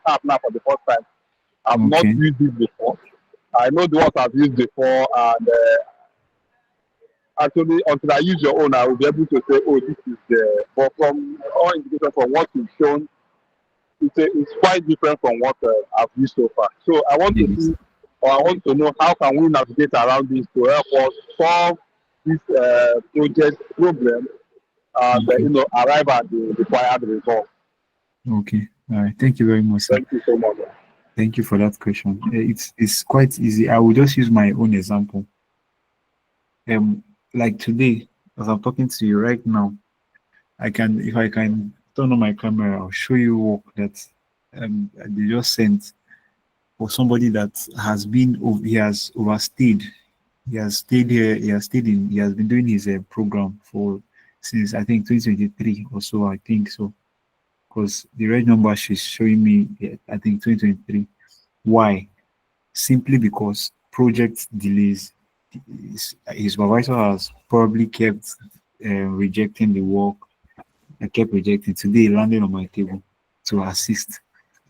app now for the first time. I've not Okay. used it before. I know the ones I've used before, and actually, until I use your own, I will be able to say, oh, this is the. But from all indications from what you've shown, it's quite different from what I've used so far. So I want to Yes. see, or I want to know how can we navigate around this to help us solve this project problem and Okay. arrive at the required result. Okay. All right. Thank you very much, sir. Thank you so much. Thank you for that question. It's quite easy. I will just use my own example. Like today, as I'm talking to you right now, if I can turn on my camera, I'll show you work that they just sent for somebody that he has overstayed. He has stayed here. He has been doing his program for since I think 2023 or so. I think so because the red number she's showing me, I think 2023. Why? Simply because project delays. His supervisor has probably kept rejecting the work. I kept rejecting. Today, it landed on my table to assist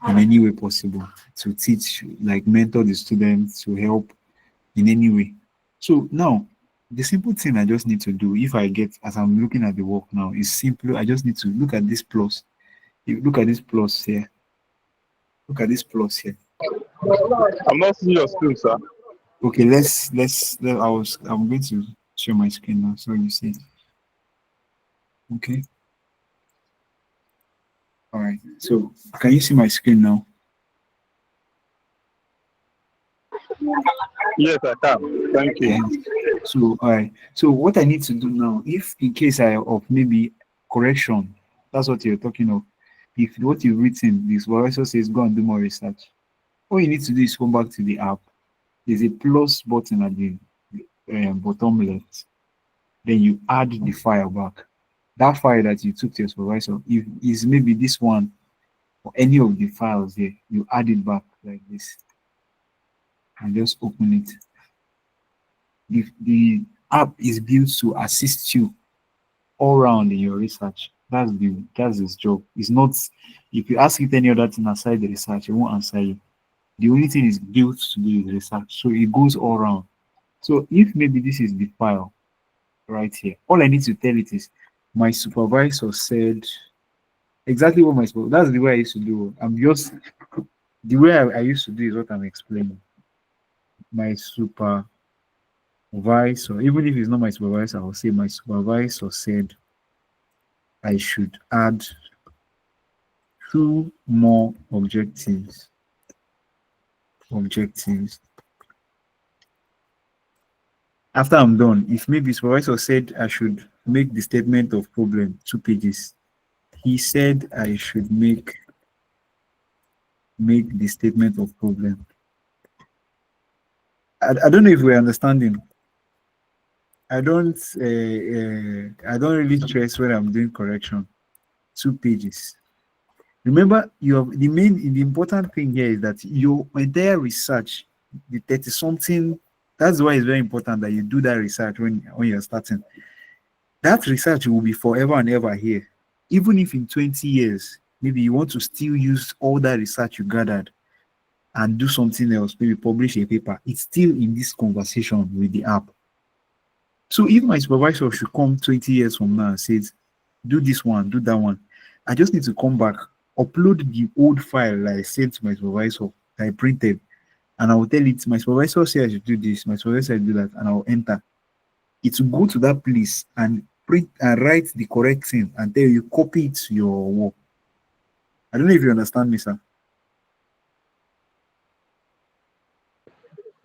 in any way possible, to teach, like mentor the students, to help in any way. So now, the simple thing I just need to do, if I get, as I'm looking at the work now, is simple. I just need to look at this plus. You look at this plus here. Look at this plus here. I'm not seeing your screen, sir. Okay, I'm going to share my screen now so you see. Okay. All right. So can you see my screen now? Yes, I can. Thank you. Yes. So all right. So what I need to do now, if in case of maybe correction, that's what you're talking of. If what you've written, this supervisor says go and do more research. All you need to do is come back to the app. There's a plus button at the bottom left. Then you add the file back. That file that you took to your supervisor, if is maybe this one or any of the files here, you add it back like this and just open it. The app is built to assist you all around in your research. That's its job. It's not if you ask it any other thing aside the research, it won't answer you. The only thing is built to do is research. So it goes all around. So if maybe this is the file right here, all I need to tell it is my supervisor said exactly what that's the way I used to do. I'm just the way I used to do is what I'm explaining. My supervisor, even if it's not my supervisor, I'll say my supervisor said I should add 2 more objectives. After I'm done, if maybe supervisor said I should make the statement of problem 2 pages, he said I should make the statement of problem. I don't know if we're understanding. I don't really stress when I'm doing correction. 2 pages. Remember, the important thing here is that your entire research, the 30 something, that's why it's very important that you do that research when you're starting. That research will be forever and ever here. Even if in 20 years, maybe you want to still use all that research you gathered and do something else, maybe publish a paper, it's still in this conversation with the app. So if my supervisor should come 20 years from now and says, do this one, do that one, I just need to come back, upload the old file that I sent to my supervisor that I printed, and I will tell it, my supervisor said I should do this, my supervisor said do that, and I'll enter. It will go to that place and print and write the correct thing and tell you, copy it to your work. I don't know if you understand me, sir.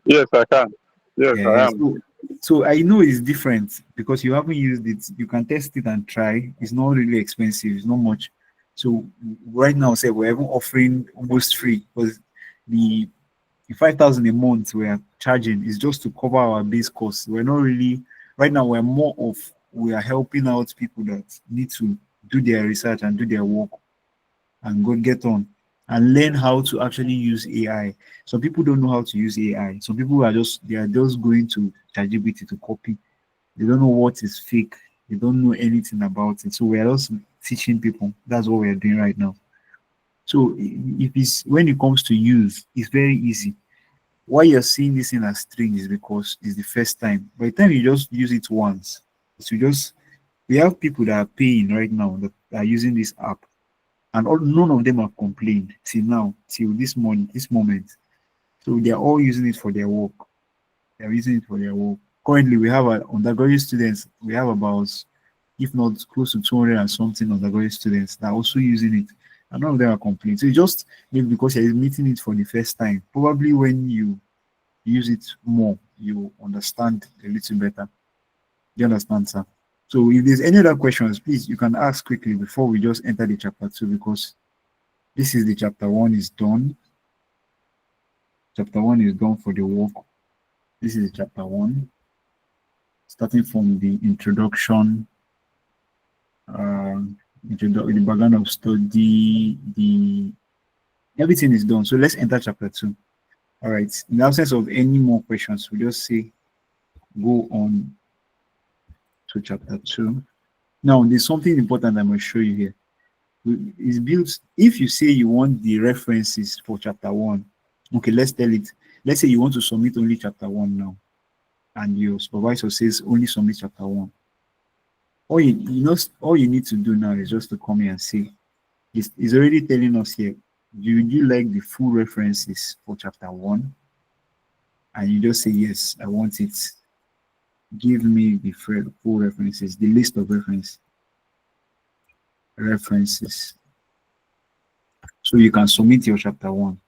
Yes, I can. Yes, I Yeah, am. so I know it's different because you haven't used it. You can test it and try. It's not really expensive. It's not much. So right now, say we're even offering almost free because the 5,000 a month we are charging is just to cover our base costs. We're not really right now. We are helping out people that need to do their research and do their work and go get on and learn how to actually use AI. Some people don't know how to use AI. Some people they are just going to ChatGPT to copy. They don't know what is fake. They don't know anything about it. So we're also teaching people. That's what we're doing right now. So if it's when it comes to use, it's very easy. Why you're seeing this in as string is because it's the first time. By the time you just use it once, so just we have people that are paying right now that are using this app, and none of them have complained till now, till this morning, this moment. So they are all using it for their work. They are using it for their work. Currently, we have undergraduate students. We have about, if not close to 200 and something undergraduate students that are also using it, and none of them are complaining. So it's just maybe because you're meeting it for the first time. Probably when you use it more, you understand a little better. You understand, sir? So if there's any other questions, please you can ask quickly before we just enter the chapter 2, because this is the chapter 1 is done. Chapter 1 is done for the work. This is chapter 1, starting from the introduction, the background of study, everything is done. So let's enter chapter 2. All right. In the absence of any more questions, we just say go on to chapter 2. Now, there's something important I'm going to show you here. It's built, if you say you want the references for chapter 1, okay, let's tell it. Let's say you want to submit only chapter 1 now, and your supervisor says only submit chapter 1. All you need to do now is just to come here and say, it's already telling us here, do you like the full references for chapter 1? And you just say, yes, I want it. Give me the full references, the list of references. So you can submit your chapter 1.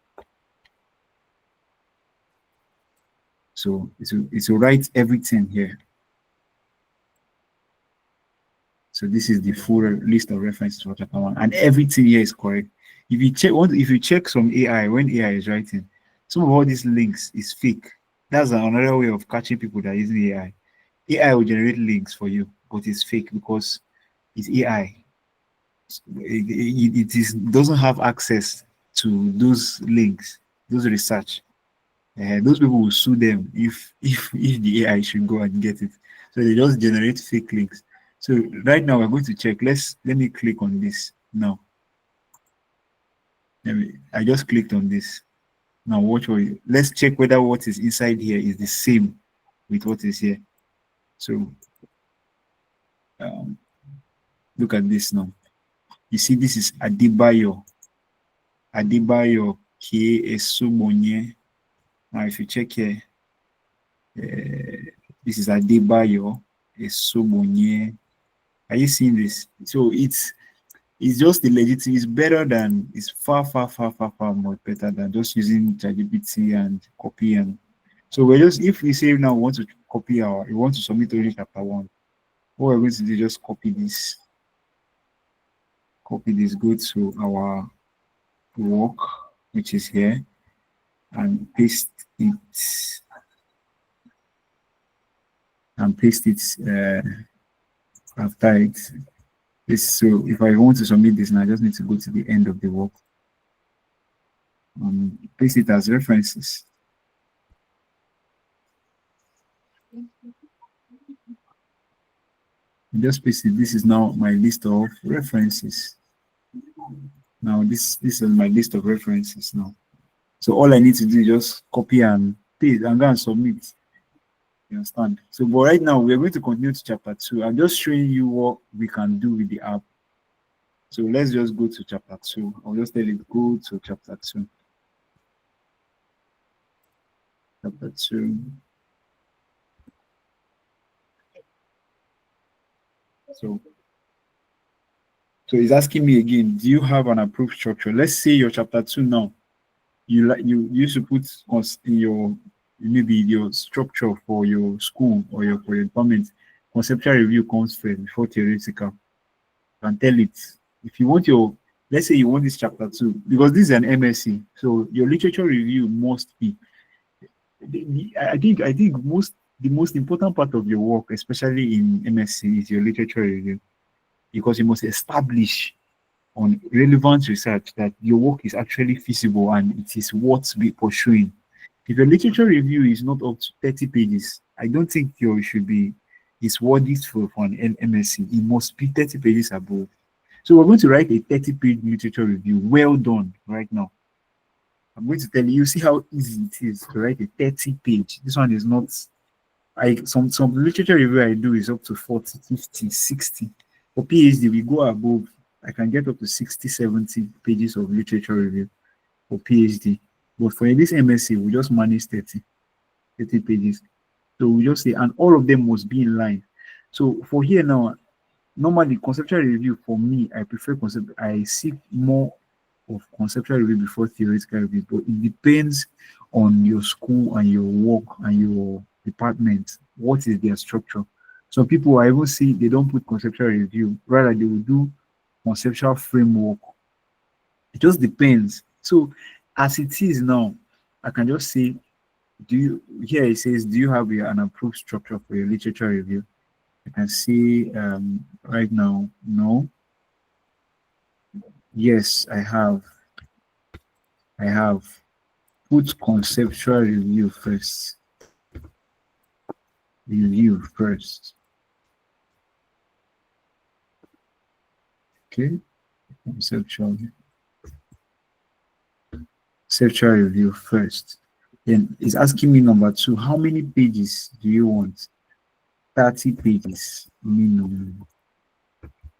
So it will write everything here. So this is the full list of references for chapter 1, and everything here is correct. If you check some AI, when AI is writing, some of all these links is fake. That's another way of catching people that are using AI. AI will generate links for you, but it's fake because it's AI. It doesn't have access to those links, those research. Those people will sue them if the AI should go and get it. So they just generate fake links. So right now we're going to check. Let me click on this now. I just clicked on this. Now watch what let's check whether what is inside here is the same with what is here. So look at this now. You see, this is Adebayo K. Esubonye. Now if you check here, this is Adebayo Esubonye. Are you seeing this? So it's just the legitimate. It's better than, it's far more better than just using ChatGPT and copy. And so we're just, if we say now we want to copy we want to submit only chapter 1, what we're going to do, just copy this, go to our work, which is here, and paste it, after it. So if I want to submit this now, I just need to go to the end of the work, paste it as references. Just paste it. This is now my list of references. Now this is my list of references now. So all I need to do is just copy and paste and go and submit. You understand? So, but right now we're going to continue to chapter 2. I'm just showing you what we can do with the app. So let's just go to chapter 2. I'll just tell it, go to chapter 2. Chapter 2. So it's asking me again, do you have an approved structure? Let's say your chapter 2 now. You used to put in your, maybe your structure for your school or for your department, conceptual review comes first before theoretical. You can tell it. If you want let's say you want this chapter 2, because this is an MSc, so your literature review must be, I think the most important part of your work, especially in MSc, is your literature review, because you must establish on relevant research that your work is actually feasible and it is worth pursuing. If your literature review is not up to 30 pages, I don't think it's worth it for an MSc. It must be 30 pages above. So we're going to write a 30-page literature review. Well done right now. I'm going to tell you, see how easy it is to write a 30-page. This one is not, some literature review I do is up to 40, 50, 60. For PhD, we go above. I can get up to 60, 70 pages of literature review for PhD. But for this MSc, we just manage 30 pages. So we just say, and all of them must be in line. So for here now, normally conceptual review for me, I prefer concept. I seek more of conceptual review before theoretical review, but it depends on your school and your work and your department. What is their structure? Some people I even see they don't put conceptual review, rather they will do conceptual framework. It just depends. So as it is now, I can just say, do you, here it says, do you have an approved structure for your literature review? I can see right now, no. Yes, I have. I have. Put conceptual review first. Review first. Okay. Conceptual review first. Then it's asking me number 2. How many pages do you want? 30 pages minimum.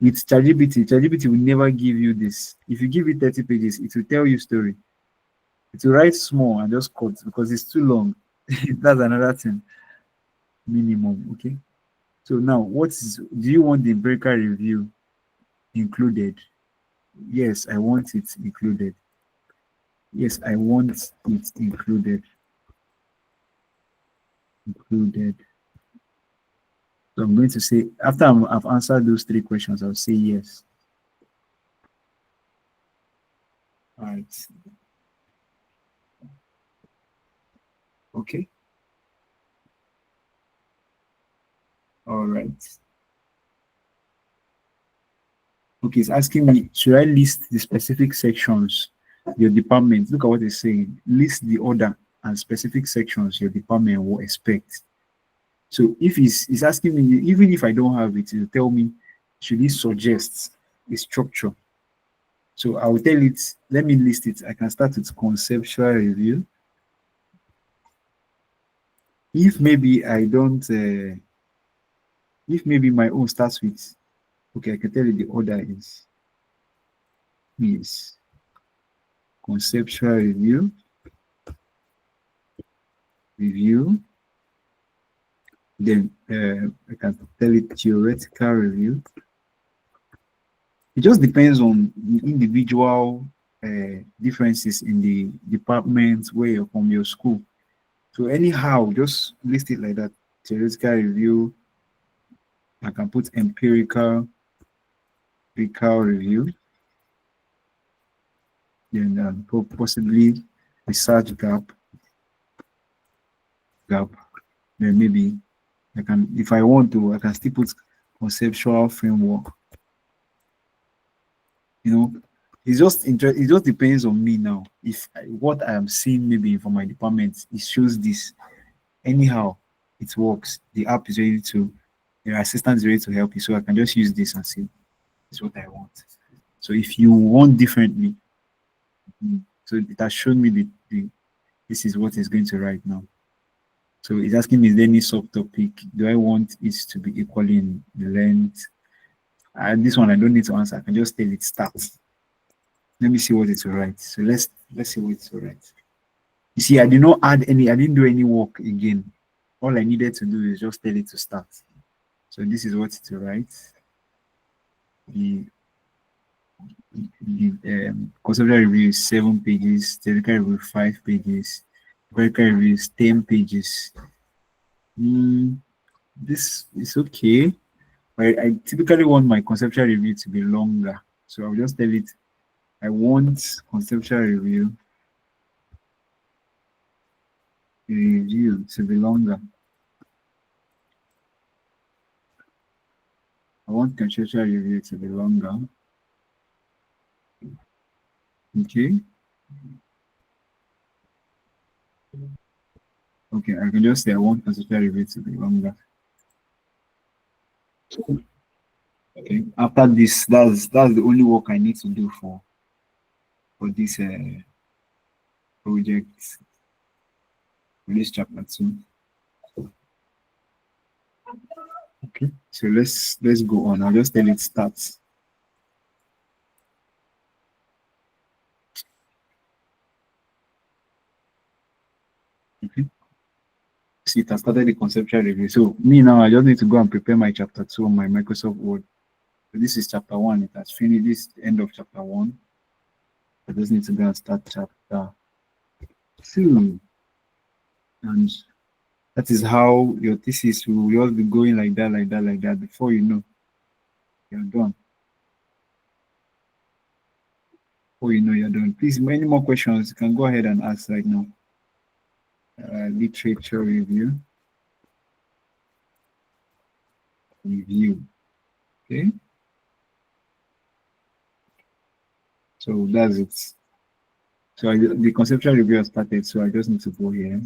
With ChatGPT will never give you this. If you give it 30 pages, it will tell you story. It will write small and just cut because it's too long. That's another thing. Minimum, okay? So now, do you want the empirical review included? Yes, I want it included. Yes, I want it included. Included. So I'm going to say, after I've answered those 3 questions, I'll say yes. All right. Okay. All right. Okay, it's asking me, should I list the specific sections your department? Look at what it's saying. List the order and specific sections your department will expect. So if it's asking me, even if I don't have it, it'll tell me, should it suggest a structure? So I will tell it, let me list it. I can start with conceptual review. If maybe I don't, if maybe my own starts with, okay, I can tell you the order is conceptual review, then I can tell it theoretical review. It just depends on the individual differences in the department where you're from, your school. So anyhow, just list it like that. Theoretical review. I can put empirical review. Then possibly research gap. Then maybe I can, if I want to, I can still put conceptual framework. You know, it just depends on me now. If what I am seeing maybe from my department, it shows this. Anyhow, it works. The app is ready to, your assistant is ready to help you. So I can just use this and say, this is what I want. So if you want differently, so it has shown me this is what it's going to write now. So it's asking me, is there any subtopic? Do I want it to be equally in length? This one I don't need to answer. I can just tell it starts. Let me see what it will write. So let's see what it will write. You see, I did not add any, I didn't do any work again. All I needed to do is just tell it to start. So this is what it will write. The conceptual review is 7 pages, theoretical review 5 pages, empirical review is 10 pages. This is okay. I typically want my conceptual review to be longer. So I'll just tell it, I want conceptual review to be longer. I want conceptual review to be longer. Okay. Okay, I can just say I want conceptual review to be longer. Okay. After this, that's the only work I need to do for this project, for this chapter 2. Okay. So let's go on. I'll just tell it starts. Okay. See, it has started the conceptual review. So me now, I just need to go and prepare my chapter 2 on my Microsoft Word. So this is chapter 1. It has finished. This is the end of chapter 1. I just need to go and start chapter 2. And that is how your thesis will just be going like that, like that, like that. Before you know, you're done. Before you know, you're done. Please, any more questions, you can go ahead and ask right now. Literature review. Okay. So that's it. So the conceptual review has started. So I just need to go here,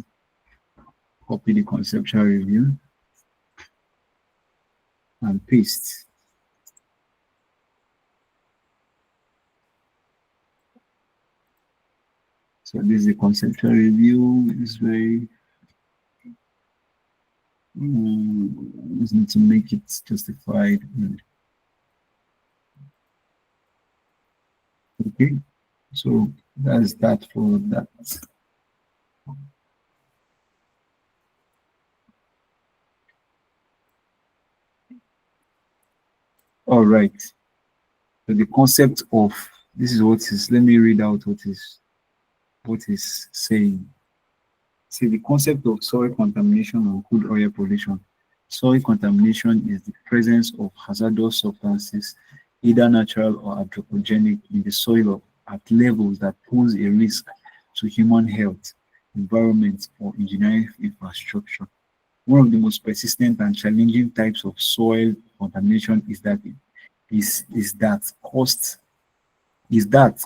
copy the conceptual review, and paste. So this is the conceptual review. It's very just need to make it justified. Okay, so that's that for that. All right. So the concept of this is what is. Let me read out what is saying. See, the concept of soil contamination and crude oil pollution. Soil contamination is the presence of hazardous substances, either natural or anthropogenic, in the soil at levels that pose a risk to human health, environment, or engineering infrastructure. One of the most persistent and challenging types of soil contamination is that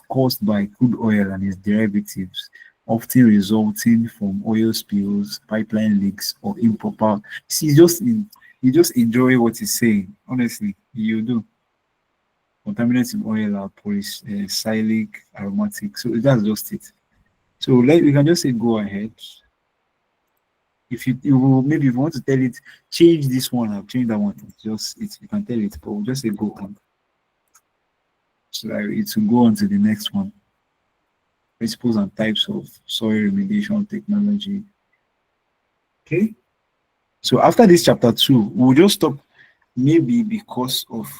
caused by crude oil and its derivatives, often resulting from oil spills, pipeline leaks, or improper. See, you just enjoy what he's saying. Honestly, you do. Contaminants in oil are polycyclic, aromatic. So that's just it. So we can just say go ahead. If you will, maybe if you want to tell it, change this one, I'll change that one. You can tell it, but we'll just say go on. So that it will go on to the next one. Principles and types of soil remediation technology. Okay. So after this chapter 2, we'll just stop, maybe because of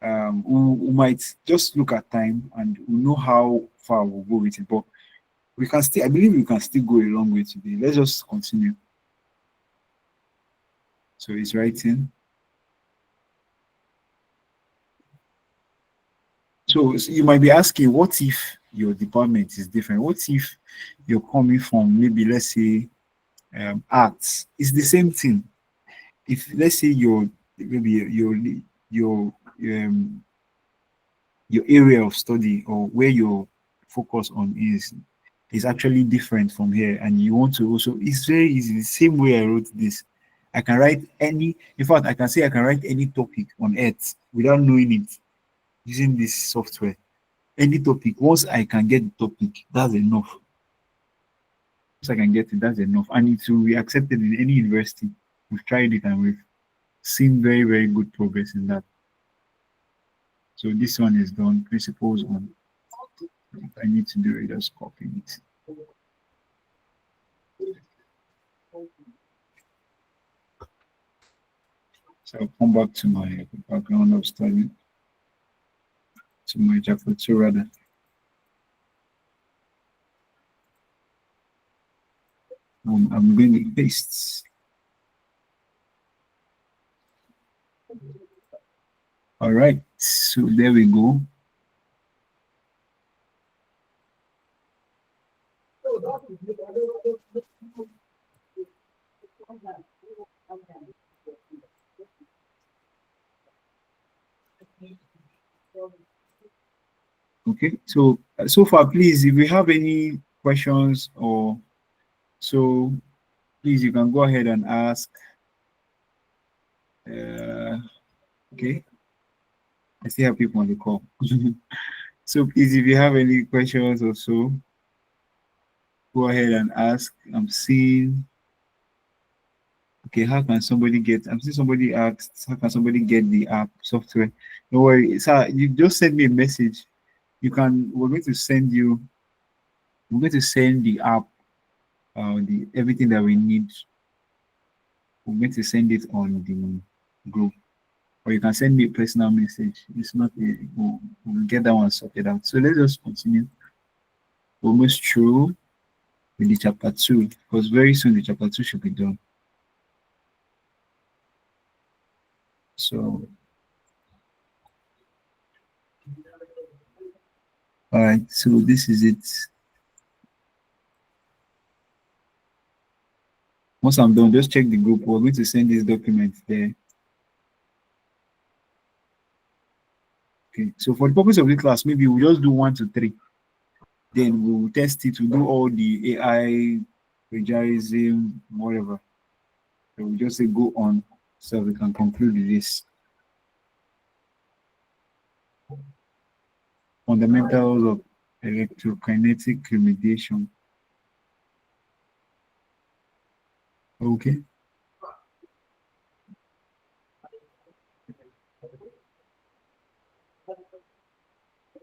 we might just look at time and we know how far we'll go with it. But we can still, I believe we can still go a long way today. Let's just continue. So it's writing. So you might be asking, what if your department is different? What if you're coming from, maybe let's say arts? It's the same thing. If let's say maybe your area of study or where your focus on is actually different from here, and you want to also, it's very easy. The same way I wrote this, I can write any. In fact, I can say I can write any topic on earth without knowing it using this software. Any topic, once I can get the topic, that's enough. Once I can get it, that's enough. And it will be accepted in any university. We've tried it and we've seen very, very good progress in that. So this one is done. Principles on. If I need to do it, just copy it. So I'll come back to my background of study, to my chapter 2 rather. I'm going to paste. All right, so there we go. Okay, so far, please, if you have any questions or so, please, you can go ahead and ask. Okay. I still have people on the call. So please, if you have any questions or so, go ahead and ask. I'm seeing. Okay, how can somebody get? I'm seeing somebody asked, how can somebody get the app software? No worry, sir. You just send me a message. You can. We're going to send you. We're going to send the app, the everything that we need. We're going to send it on the group, or you can send me a personal message. It's not. We'll get that one sorted out. So let's just continue. Almost through with the chapter 2, because very soon the chapter 2 should be done. So, all right, so this is it. Once I'm done, just check the group. We're going to send this document there. Okay, so for the purpose of the class, maybe we'll just do 1 to 3. Then we'll test it, we'll do all the AI, plagiarism, whatever. So we'll just say go on so we can conclude this. Fundamentals of electrokinetic remediation. Okay.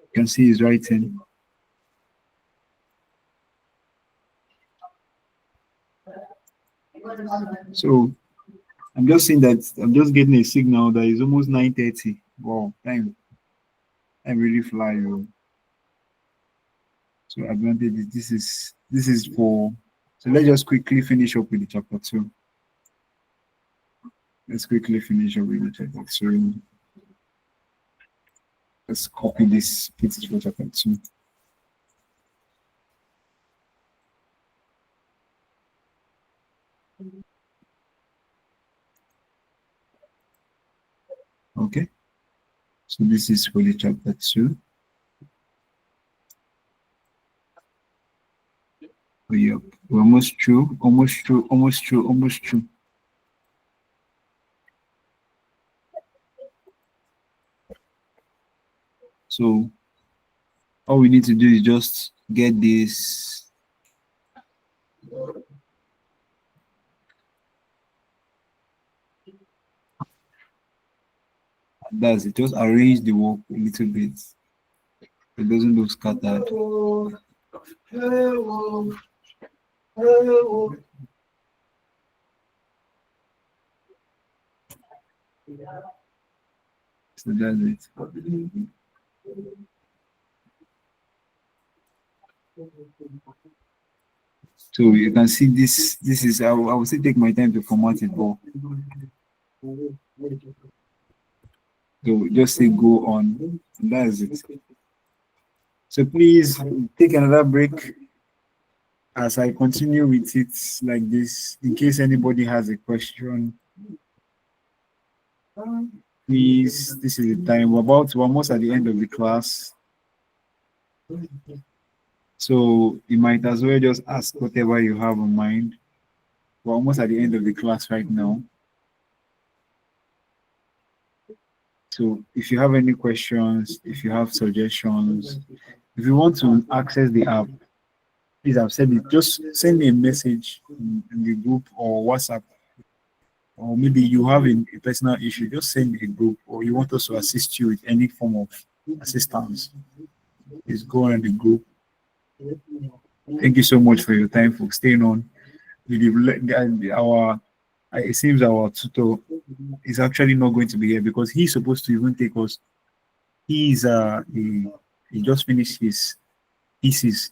You can see his writing. So I'm just seeing that I'm just getting a signal that it's almost 9:30. Wow, time really fly. So advantage, this is for, so let's just quickly finish up with the chapter 2. Let's quickly finish up with the chapter 2. Let's copy this page for chapter 2. Okay, so this is for the chapter 2. Oh, yep, we're almost through. So all we need to do is just get this. That's it. Just arrange the work a little bit. It doesn't look scattered. So that's it. So you can see this. This is, I will still take my time to format it, but so just say go on. And that's it. So please take another break as I continue with it like this, in case anybody has a question. Please, this is the time. We're almost at the end of the class. So you might as well just ask whatever you have in mind. We're almost at the end of the class right now. So if you have any questions, if you have suggestions, if you want to access the app, please, I've said it, just send me a message in the group or WhatsApp. Or maybe you have a personal issue, just send me a group, or you want us to assist you with any form of assistance. Please go on the group. Thank you so much for your time, for staying on. It seems our tutor is actually not going to be here because he's supposed to even take us. He just finished his thesis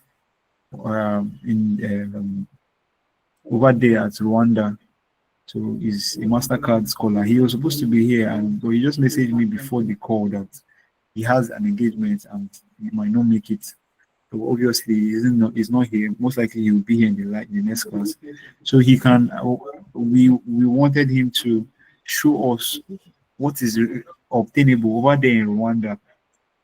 in over there at Rwanda. So he's a MasterCard scholar. He was supposed to be here, but he just messaged me before the call that he has an engagement and he might not make it. So obviously he's not here. Most likely he will be here in the next class. So he can. We wanted him to show us what is obtainable over there in Rwanda,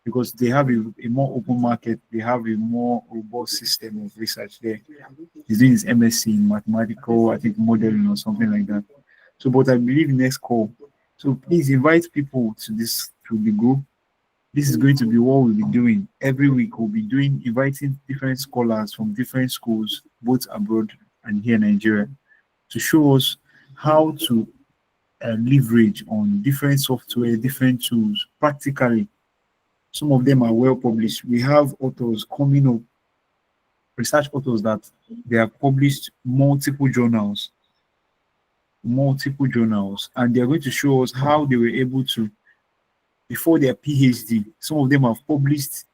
because they have a more open market. They have a more robust system of research there. He's doing his MSc in mathematical, I think, modeling or something like that. So, but I believe next call. So please invite people to the group. This is going to be what we'll be doing every week. We'll be doing inviting different scholars from different schools, both abroad and here in Nigeria, to show us how to leverage on different software, different tools practically. Some of them are well published. We have authors coming up, research authors that they have published multiple journals, and they're going to show us how they were able to, before their PhD, some of them have published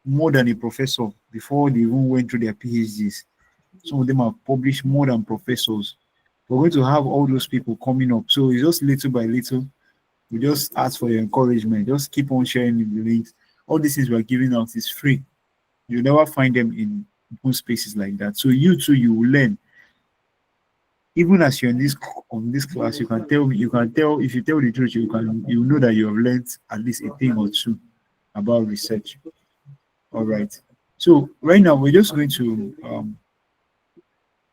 more than a professor before they even went through their PhDs. Some of them have published more than professors. We're going to have all those people coming up. So it's just little by little. We just ask for your encouragement. Just keep on sharing the links. All these things we're giving out is free. You'll never find them in open spaces like that. So you too, you will learn. Even as you're in this on this class, you can tell me, you can tell if you tell the truth, you know that you have learned at least a thing or two about research. All right. So right now we're just going to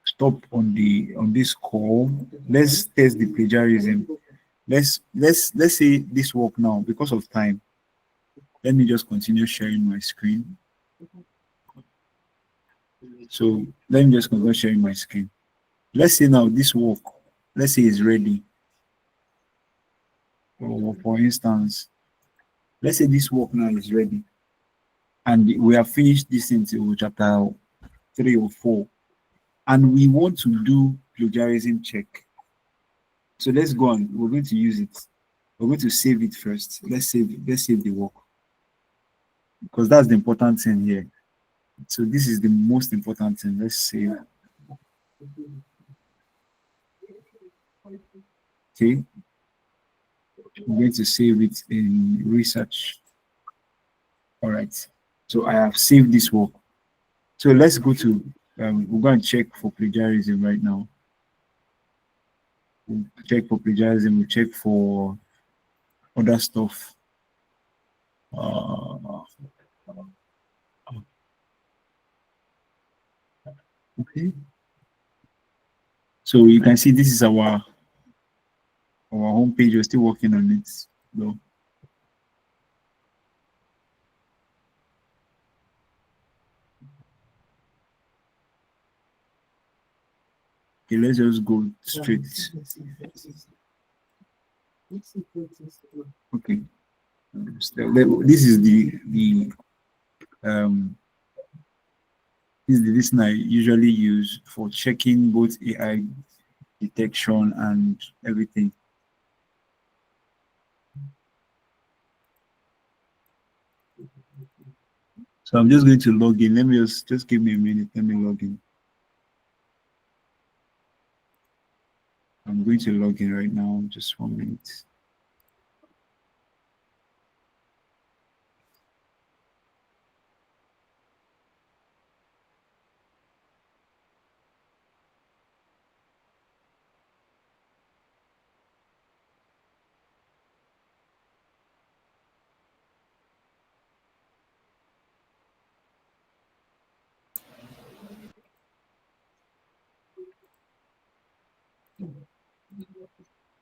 stop on this call. Let's test the plagiarism. Let's say this work now because of time. Let me just continue sharing my screen. So let me just continue sharing my screen. Let's say now this work, let's say is ready. For instance, let's say this work now is ready, and we have finished this into chapter 3 or 4, and we want to do plagiarism check. So let's go on. We're going to use it. We're going to save it first. Let's save the work, because that's the important thing here. So this is the most important thing. Let's save. Okay. I'm going to save it in research. All right. So I have saved this work. So let's go to, we're going to check for plagiarism right now. We'll check for plagiarism. We'll check for other stuff. Okay. So you can see this is our homepage. We're still working on it though. Okay, let's just go straight. Okay. This is the this is the listen I usually use for checking both AI detection and everything. So I'm just going to log in. Let me just give me a minute. Let me log in. I'm going to log in right now. Just 1 minute.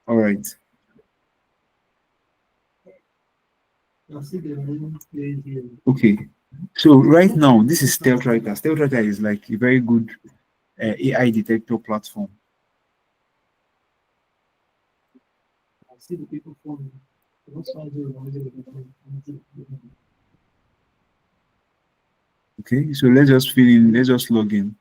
All right. Okay. So right now, this is Stealth Writer. Stealth Writer is like a very good AI detector platform. Okay, so let's just fill in, let's just log in.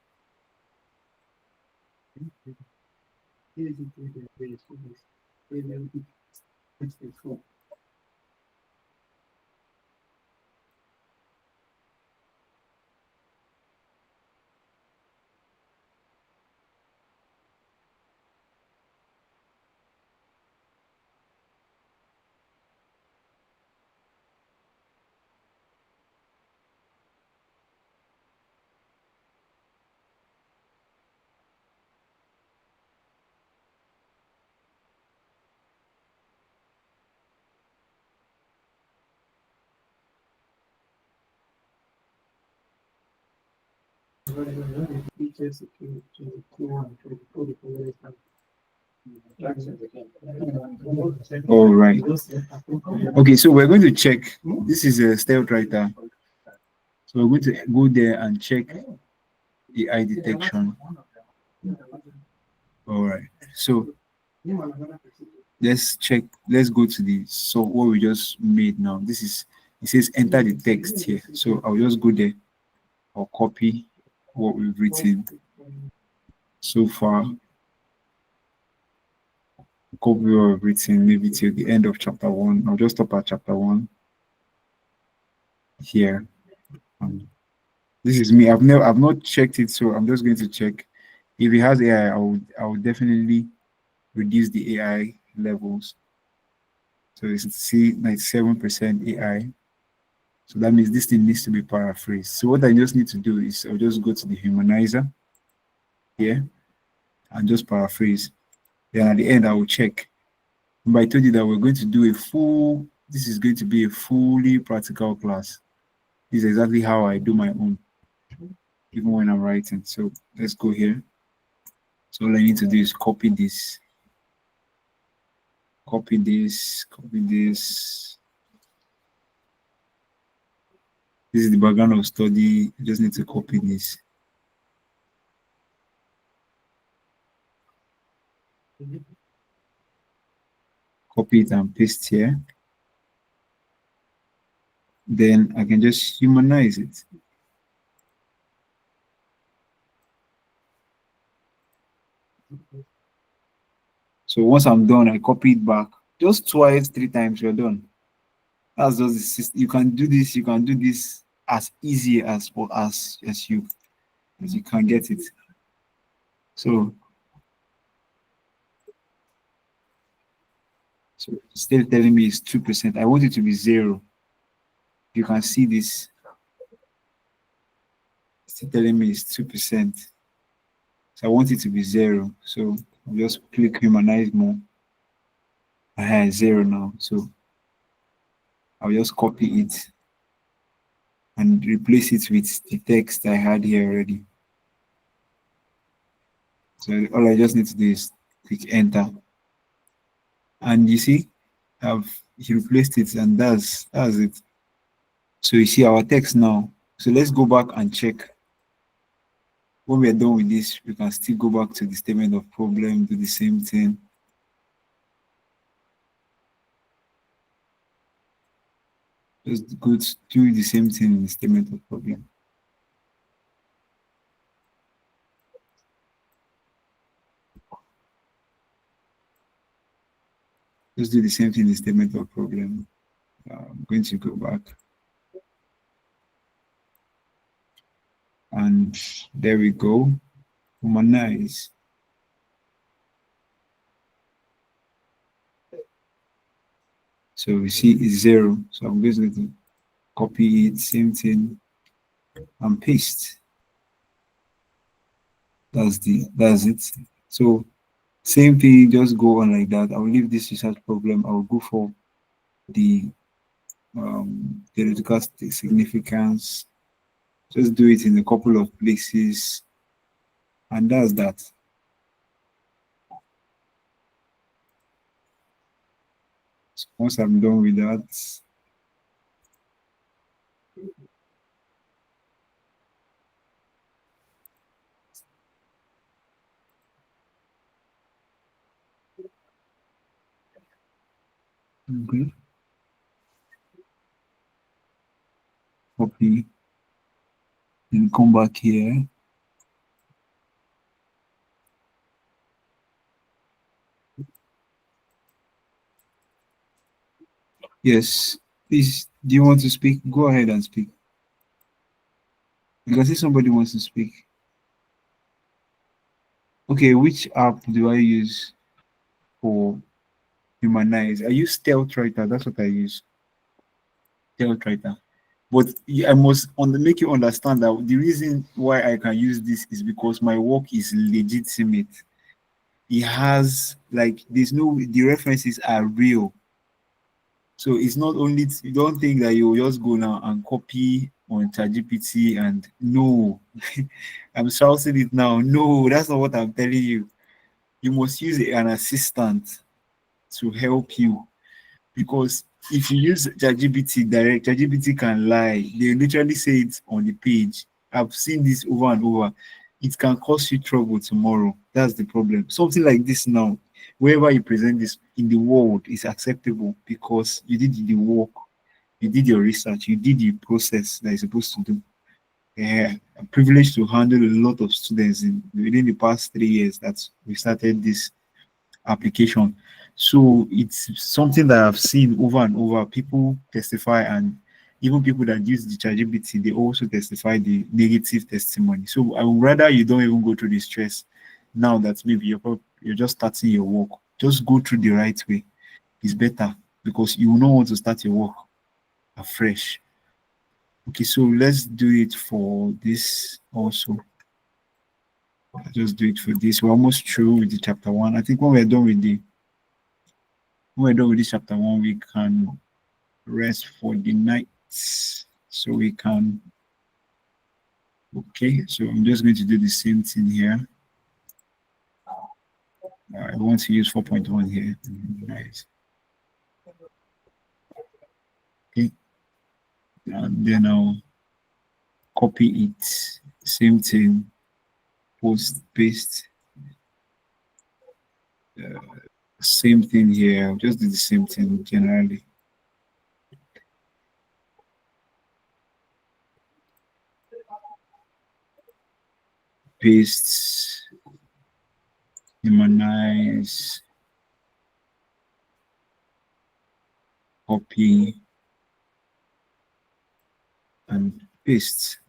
All right. Okay, so we're going to check. This is a stealth writer. So we're going to go there and check AI detection. All right. So let's check. Let's go to the so what we just made now. This is it says enter the text here. So I'll just go there. I'll copy what we've written so far. Copy what we've written maybe till the end of chapter 1. I'll just stop at chapter 1 here. This is me. I've not checked it, so I'm just going to check. If it has AI, I would definitely reduce the AI levels. So it's see 97% AI. So that means this thing needs to be paraphrased. So what I just need to do is I'll just go to the humanizer here and just paraphrase. Then at the end I will check. But I told you that we're going to do this is going to be a fully practical class. This is exactly how I do my own, even when I'm writing. So let's go here. So all I need to do is copy this. Copy this. This is the background of study. I just need to copy this. Copy it and paste here. Then I can just humanize it. So once I'm done, I copy it back. Just twice, 3 times, you're done. That's just the system. You can do this as easy as you can get it. So it's still telling me it's 2%. I want it to be 0. You can see this. It's still telling me it's 2%. So I want it to be 0. So I'll just click humanize more. I have 0 now. So I'll just copy it and replace it with the text I had here already. So all I just need to do is click enter. And you see, I've replaced it, and that's it. So you see our text now. So let's go back and check. When we are done with this, we can still go back to the statement of problem, do the same thing. Just go to do the same thing in the statement of problem. Just do the same thing in the statement of problem. I'm going to go back. And there we go. Humanize. So we see it's 0. So I'm just going to copy it, same thing, and paste. That's it. So same thing, just go on like that. I'll leave this research problem. I'll go for the theoretical significance. Just do it in a couple of places, and that's that. So once I'm done with that, okay. Copy, then come back here. Yes, please, do you want to speak? Go ahead and speak. Because if somebody wants to speak. Okay, which app do I use for humanize? I use Stealth Writer. That's what I use. Stealth Writer. But I must make you understand that the reason why I can use this is because my work is legitimate. It has the references are real. So it's not only you don't think that you just go now and copy on ChatGPT and no, I'm shouting it now. No, that's not what I'm telling you. You must use an assistant to help you, because if you use ChatGPT direct, ChatGPT can lie. They literally say it on the page. I've seen this over and over. It can cause you trouble tomorrow. That's the problem. Something like this now, wherever you present this in the world, is acceptable because you did the work, you did your research, you did the process that you're supposed to do. Yeah, I'm privileged to handle a lot of students within the past 3 years that we started this application. So it's something that I've seen over and over. People testify, and even people that use the ChatGPT, they also testify the negative testimony. So I would rather you don't even go through the stress now that maybe you're just starting your work. Just go through the right way. It's better because you will not want to start your work afresh. Okay, so let's do it for this also. I'll just do it for this. We're almost through with the chapter 1. I think when we're done with this chapter 1, we can rest for the night. So we can, okay, so I'm just going to do the same thing here. I want to use 4.1 here. Nice. Okay, and then I'll copy it. Same thing, paste. Same thing here. I'll just do the same thing generally. Paste, humanize, copy, and paste.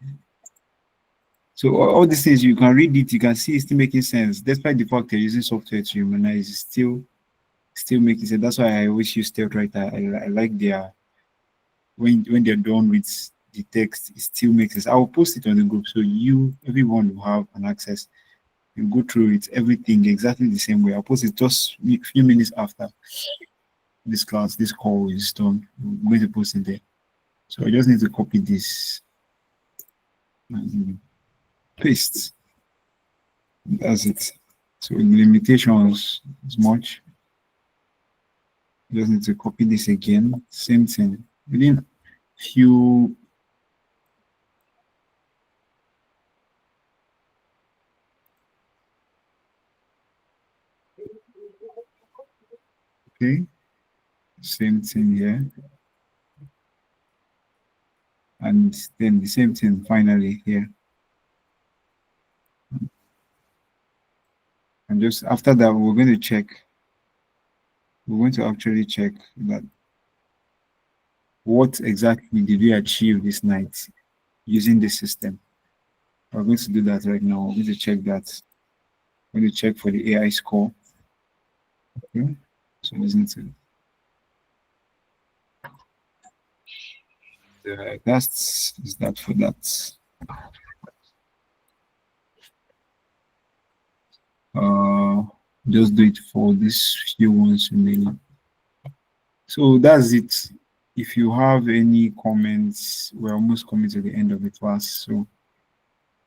So all these things, you can read it, you can see it's still making sense. Despite the fact they're using software to humanize, it's still making sense. That's why I always use Stealthwriter. I like their when they're done with the text, it still makes sense. I'll post it on the group so everyone will have an access. You go through it, everything exactly the same way. I'll post it just a few minutes after this call is done. I'm going to post it there. So I just need to copy this and paste. That's it. So the limitations is much. Just need to copy this again. Same thing. Within few okay. Same thing here. And then the same thing finally here. And just after that, we're going to check. We're going to actually check that what exactly did we achieve this night using this system. We're going to do that right now. We're going to check that. We're going to check for the AI score. Okay. So listen to that's is that for that. Just do it for these few ones remaining. So that's it. If you have any comments, we're almost coming to the end of the class, so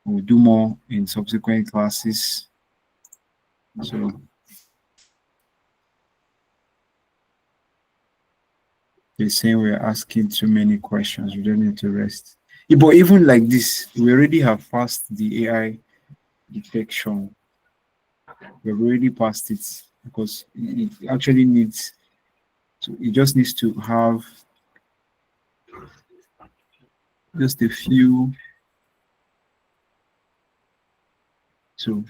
we'll do more in subsequent classes. So they're saying we're asking too many questions. We don't need to rest. But even like this, we already have passed the AI detection. We've already passed it because it actually needs to, it just needs to have just a few. So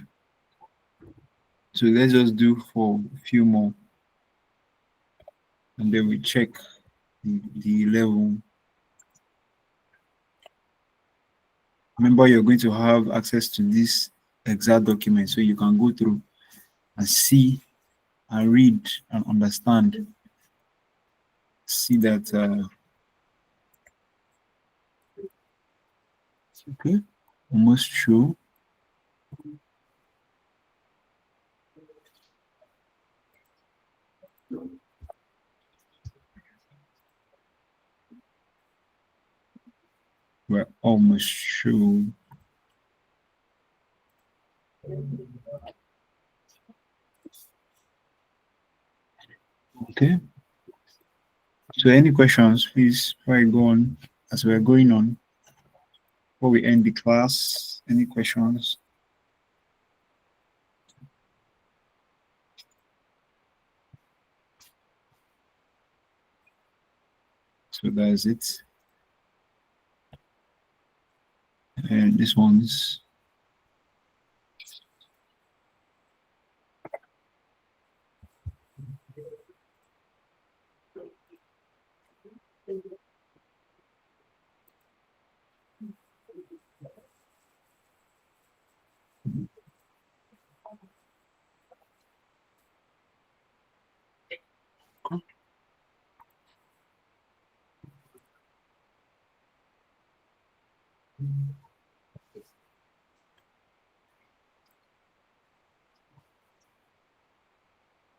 let's just do for a few more, and then we check the level. Remember, you're going to have access to this exact document, so you can go through and see and read and understand. See that. Okay, almost true. We're almost sure. Okay. So any questions, please, before I go on, as we're going on, before we end the class, any questions? So that's it. And this one's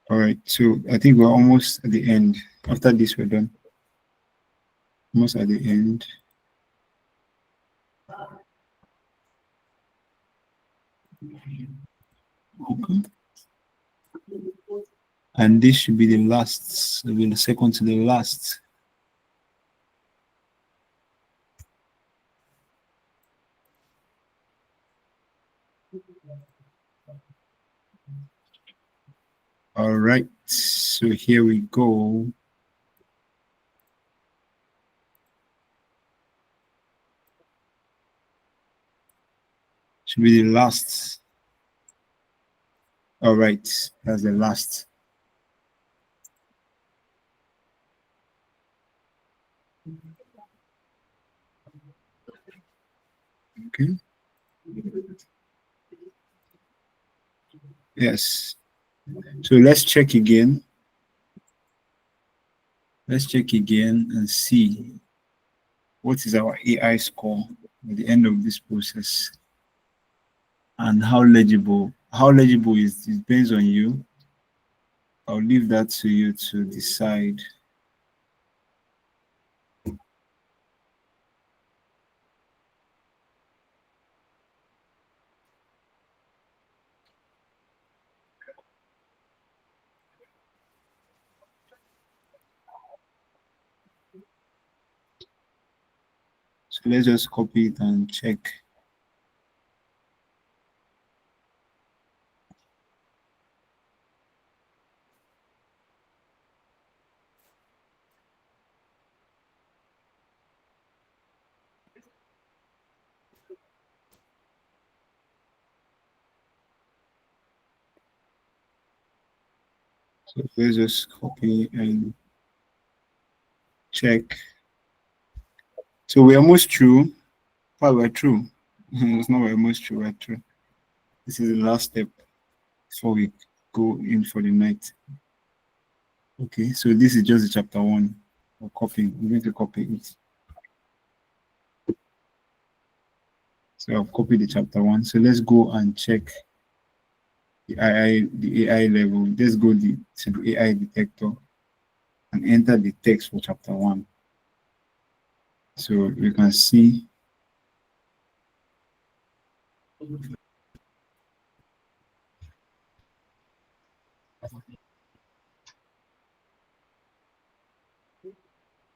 all right. So I think we're almost at the end. After this, we're done. Almost at the end. Okay. And this should be the last, will be the second to the last. All right, so here we go. Should be the last. All right, that's the last. Okay. Yes. So let's check again. Let's check again and see what is our AI score at the end of this process and how legible is it depends on you. I'll leave that to you to decide. So let's just copy it and check. So let's just copy and check. So we're almost through. Well, we're through. It's not we're almost through, we're through. This is the last step before we go in for the night. Okay, so this is just the chapter 1. We're copying. We're going to copy it. So I've copied the chapter 1. So let's go and check the AI level. Let's go to the AI detector and enter the text for chapter 1. So you can see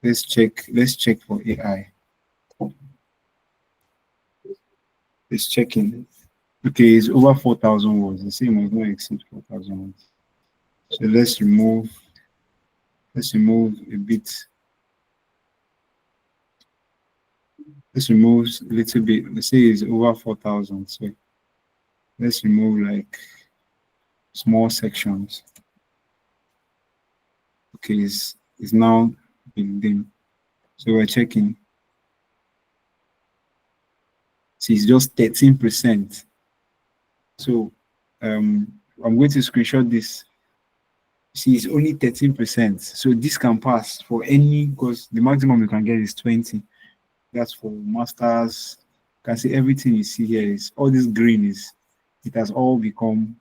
let's check for AI. It's checking. Okay, it's over 4,000 words. The same was not exceed 4,000 words. So let's remove a bit. Let's remove a little bit. Let's say it's over 4,000. So let's remove like small sections. Okay, it's now been dim. So we're checking. See, it's just 13%. So I'm going to screenshot this. See, it's only 13%. So this can pass for any, because the maximum you can get is 20. That's for masters. You can see everything you see here is all this green is, it has all become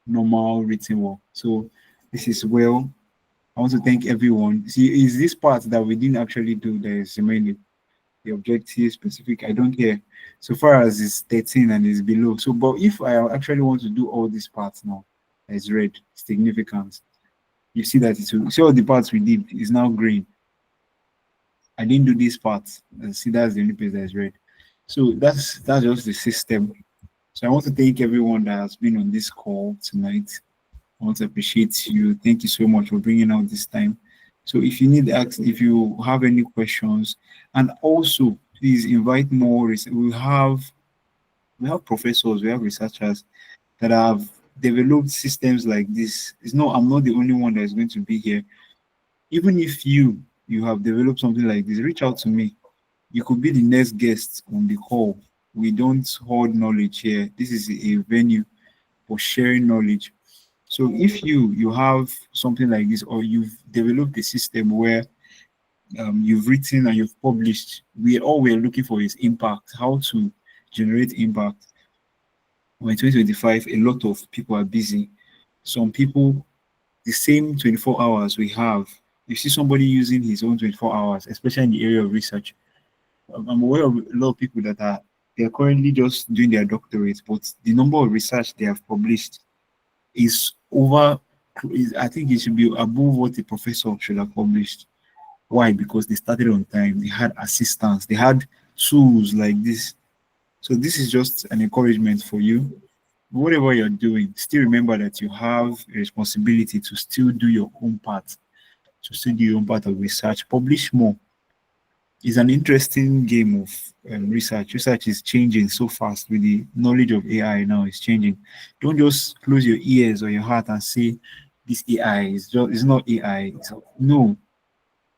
normal written work. So this is well. I want to thank everyone. See, is this part that we didn't actually do that is remaining. The objective specific, I don't care. So far as it's 13 and it's below. So, but if I actually want to do all these parts now, it's red, significant. You see that see all the parts we did is now green. I didn't do this part. And see, that's the only place that is red. So that's just the system. So I want to thank everyone that has been on this call tonight. I want to appreciate you. Thank you so much for bringing out this time. So if you need if you have any questions, and also please invite more. We have professors, we have researchers that have developed systems like this. It's not I'm not the only one that is going to be here. Even if you have developed something like this, reach out to me. You could be the next guest on the call. We don't hoard knowledge here. This is a venue for sharing knowledge. So if you have something like this, or you've developed a system where you've written and you've published, all we're looking for is impact, how to generate impact. When 2025, a lot of people are busy. Some people, the same 24 hours we have, you see somebody using his own 24 hours, especially in the area of research. I'm aware of a lot of people that they're currently just doing their doctorate, but the number of research they have published is over. I think it should be above what the professor should have published. Why? Because they started on time, they had assistance, they had tools like this. So this is just an encouragement for you. Whatever you're doing, still remember that you have a responsibility to still do your own part, to still do your own part of research, publish more. It's an interesting game of research. Research is changing so fast with the knowledge of AI now. It's changing. Don't just close your ears or your heart and say this AI is just it's not AI. No,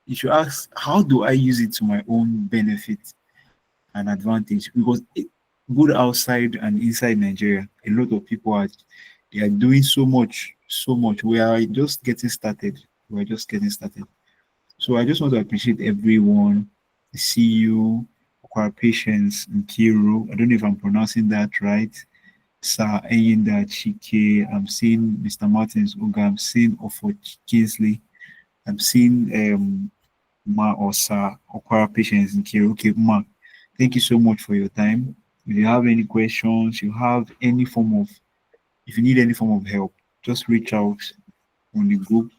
you should ask, how do I use it to my own benefit and advantage? Because good outside and inside Nigeria, a lot of people they are doing so much, so much. We are just getting started. We're just getting started. So I just want to appreciate everyone. See you, Okwara Patience, and Kiru. I don't know if I'm pronouncing that right. Sir Eyinda Chike. I'm seeing Mr. Martins Uga. I'm seeing Ofo Kingsley. I'm seeing Ma or Sir Okwara Patience and Kiru. Okay, Ma, thank you so much for your time. If you have any questions, if you need any form of help, just reach out on the group.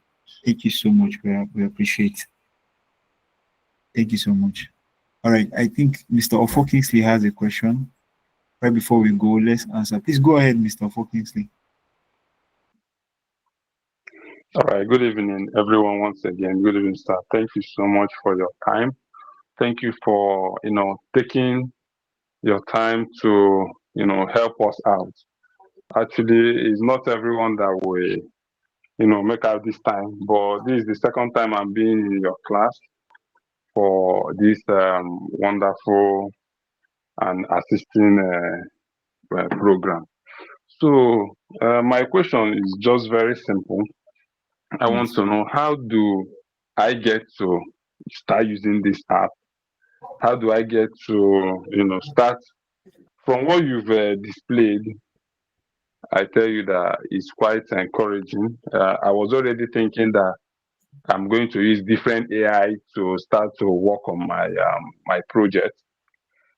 Thank you so much. We appreciate. Thank you so much. All right, I think Mr. Ofo Kingsley has a question. Right before we go, let's answer. Please go ahead, Mr. Ofo Kingsley. All right. Good evening, everyone. Once again, good evening, sir. Thank you so much for your time. Thank you for taking your time to help us out. Actually, it's not everyone that will make out this time, but this is the second time I'm being in your class for this wonderful and assisting program. So my question is just very simple. I want to know, how do I get to start using this app? How do I get to start from what you've displayed? I tell you that it's quite encouraging. I was already thinking that I'm going to use different AI to start to work on my project.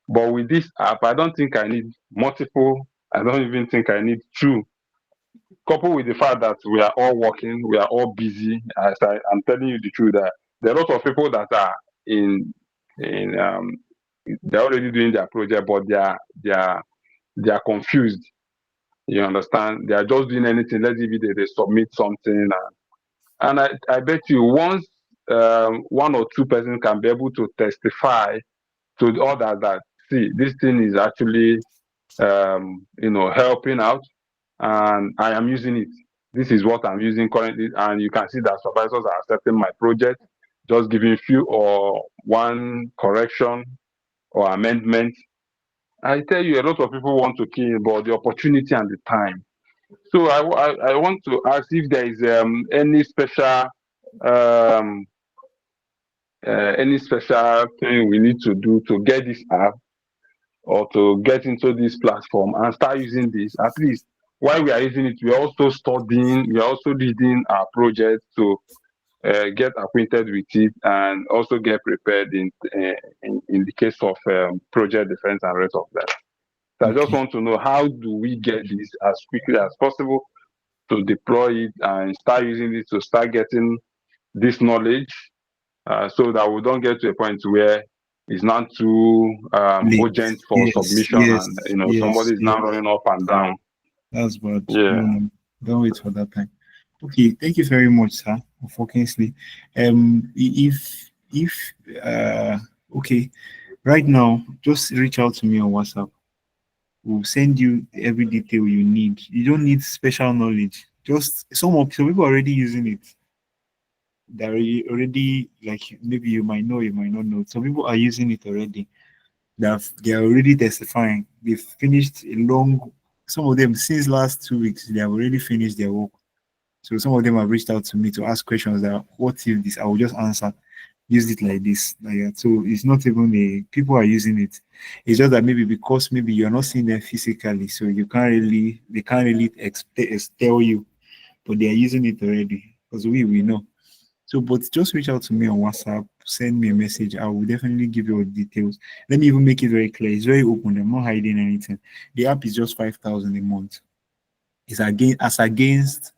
But with this app, I don't think I need multiple. I don't even think I need two. Coupled with the fact that we are all working, we are all busy. As I'm telling you the truth, that there are a lot of people that are they're already doing their project, but they are confused. You understand? They are just doing anything. Let's say they submit something, and I bet you once one or two persons can be able to testify to the others that, see, this thing is actually helping out, and I am using it. This is what I'm using currently, and you can see that supervisors are accepting my project, just giving few or one correction or amendment. I tell you, a lot of people want to kill, but the opportunity and the time. So I want to ask if there is any special thing we need to do to get this app or to get into this platform and start using this. At least while we are using it, we are also studying, we are also reading our project to get acquainted with it and also get prepared in the case of project defense and rest of that. So I just want to know, how do we get this as quickly as possible to deploy it and start using it to start getting this knowledge, so that we don't get to a point where it's not too Late. urgent for Yes, submission, yes, and yes, somebody is now yes. running up and down. That's bad. Yeah. No, don't wait for that time. Okay, thank you very much, sir, for Kingsley. If okay, right now, just reach out to me on WhatsApp. We'll send you every detail you need. You don't need special knowledge. Just some people are already using it. They're already, like, maybe you might know, you might not know. Some people are using it already. They're already testifying. They've finished a long. Some of them since last 2 weeks, they have already finished their work. So some of them have reached out to me to ask questions that what if this? I will just answer, use it like this, like that. So it's not even people are using it. It's just that maybe because maybe you're not seeing them physically, so they can't really tell you, but they're using it already because we know. So, but just reach out to me on WhatsApp, send me a message. I will definitely give you all the details. Let me even make it very clear. It's very open. I'm not hiding anything. The app is just 5,000 a month. It's against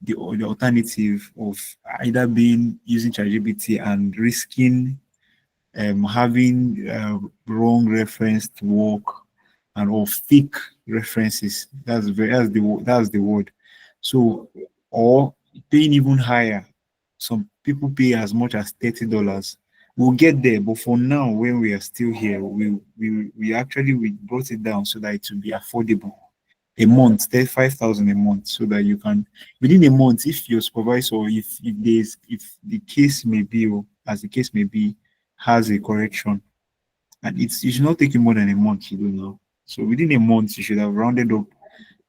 the alternative of either being using ChatGPT and risking having wrong reference to work and or fake references. That's the word. So, or paying even higher. Some people pay as much as $30. We'll get there, but for now, when we are still here, we brought it down so that it will be affordable. A month, 5,000 a month, so that you can within a month, if your supervisor, if the case may be, or as the case may be, has a correction, and it should not take you more than a month, you don't know. So within a month, you should have rounded up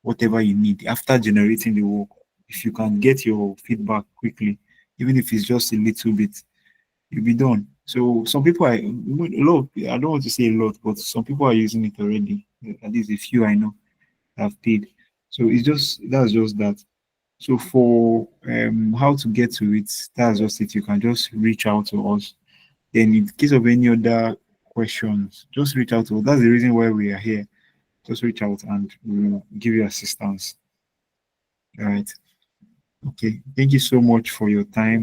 whatever you need after generating the work. If you can get your feedback quickly, even if it's just a little bit, you'll be done. So some people are a lot. I don't want to say a lot, but some people are using it already. At least a few I know have paid. So that's just that. So for how to get to it, that's just it. You can just reach out to us. Then in case of any other questions, just reach out to us. That's the reason why we are here. Just reach out and we'll give you assistance. All right. Okay. Thank you so much for your time.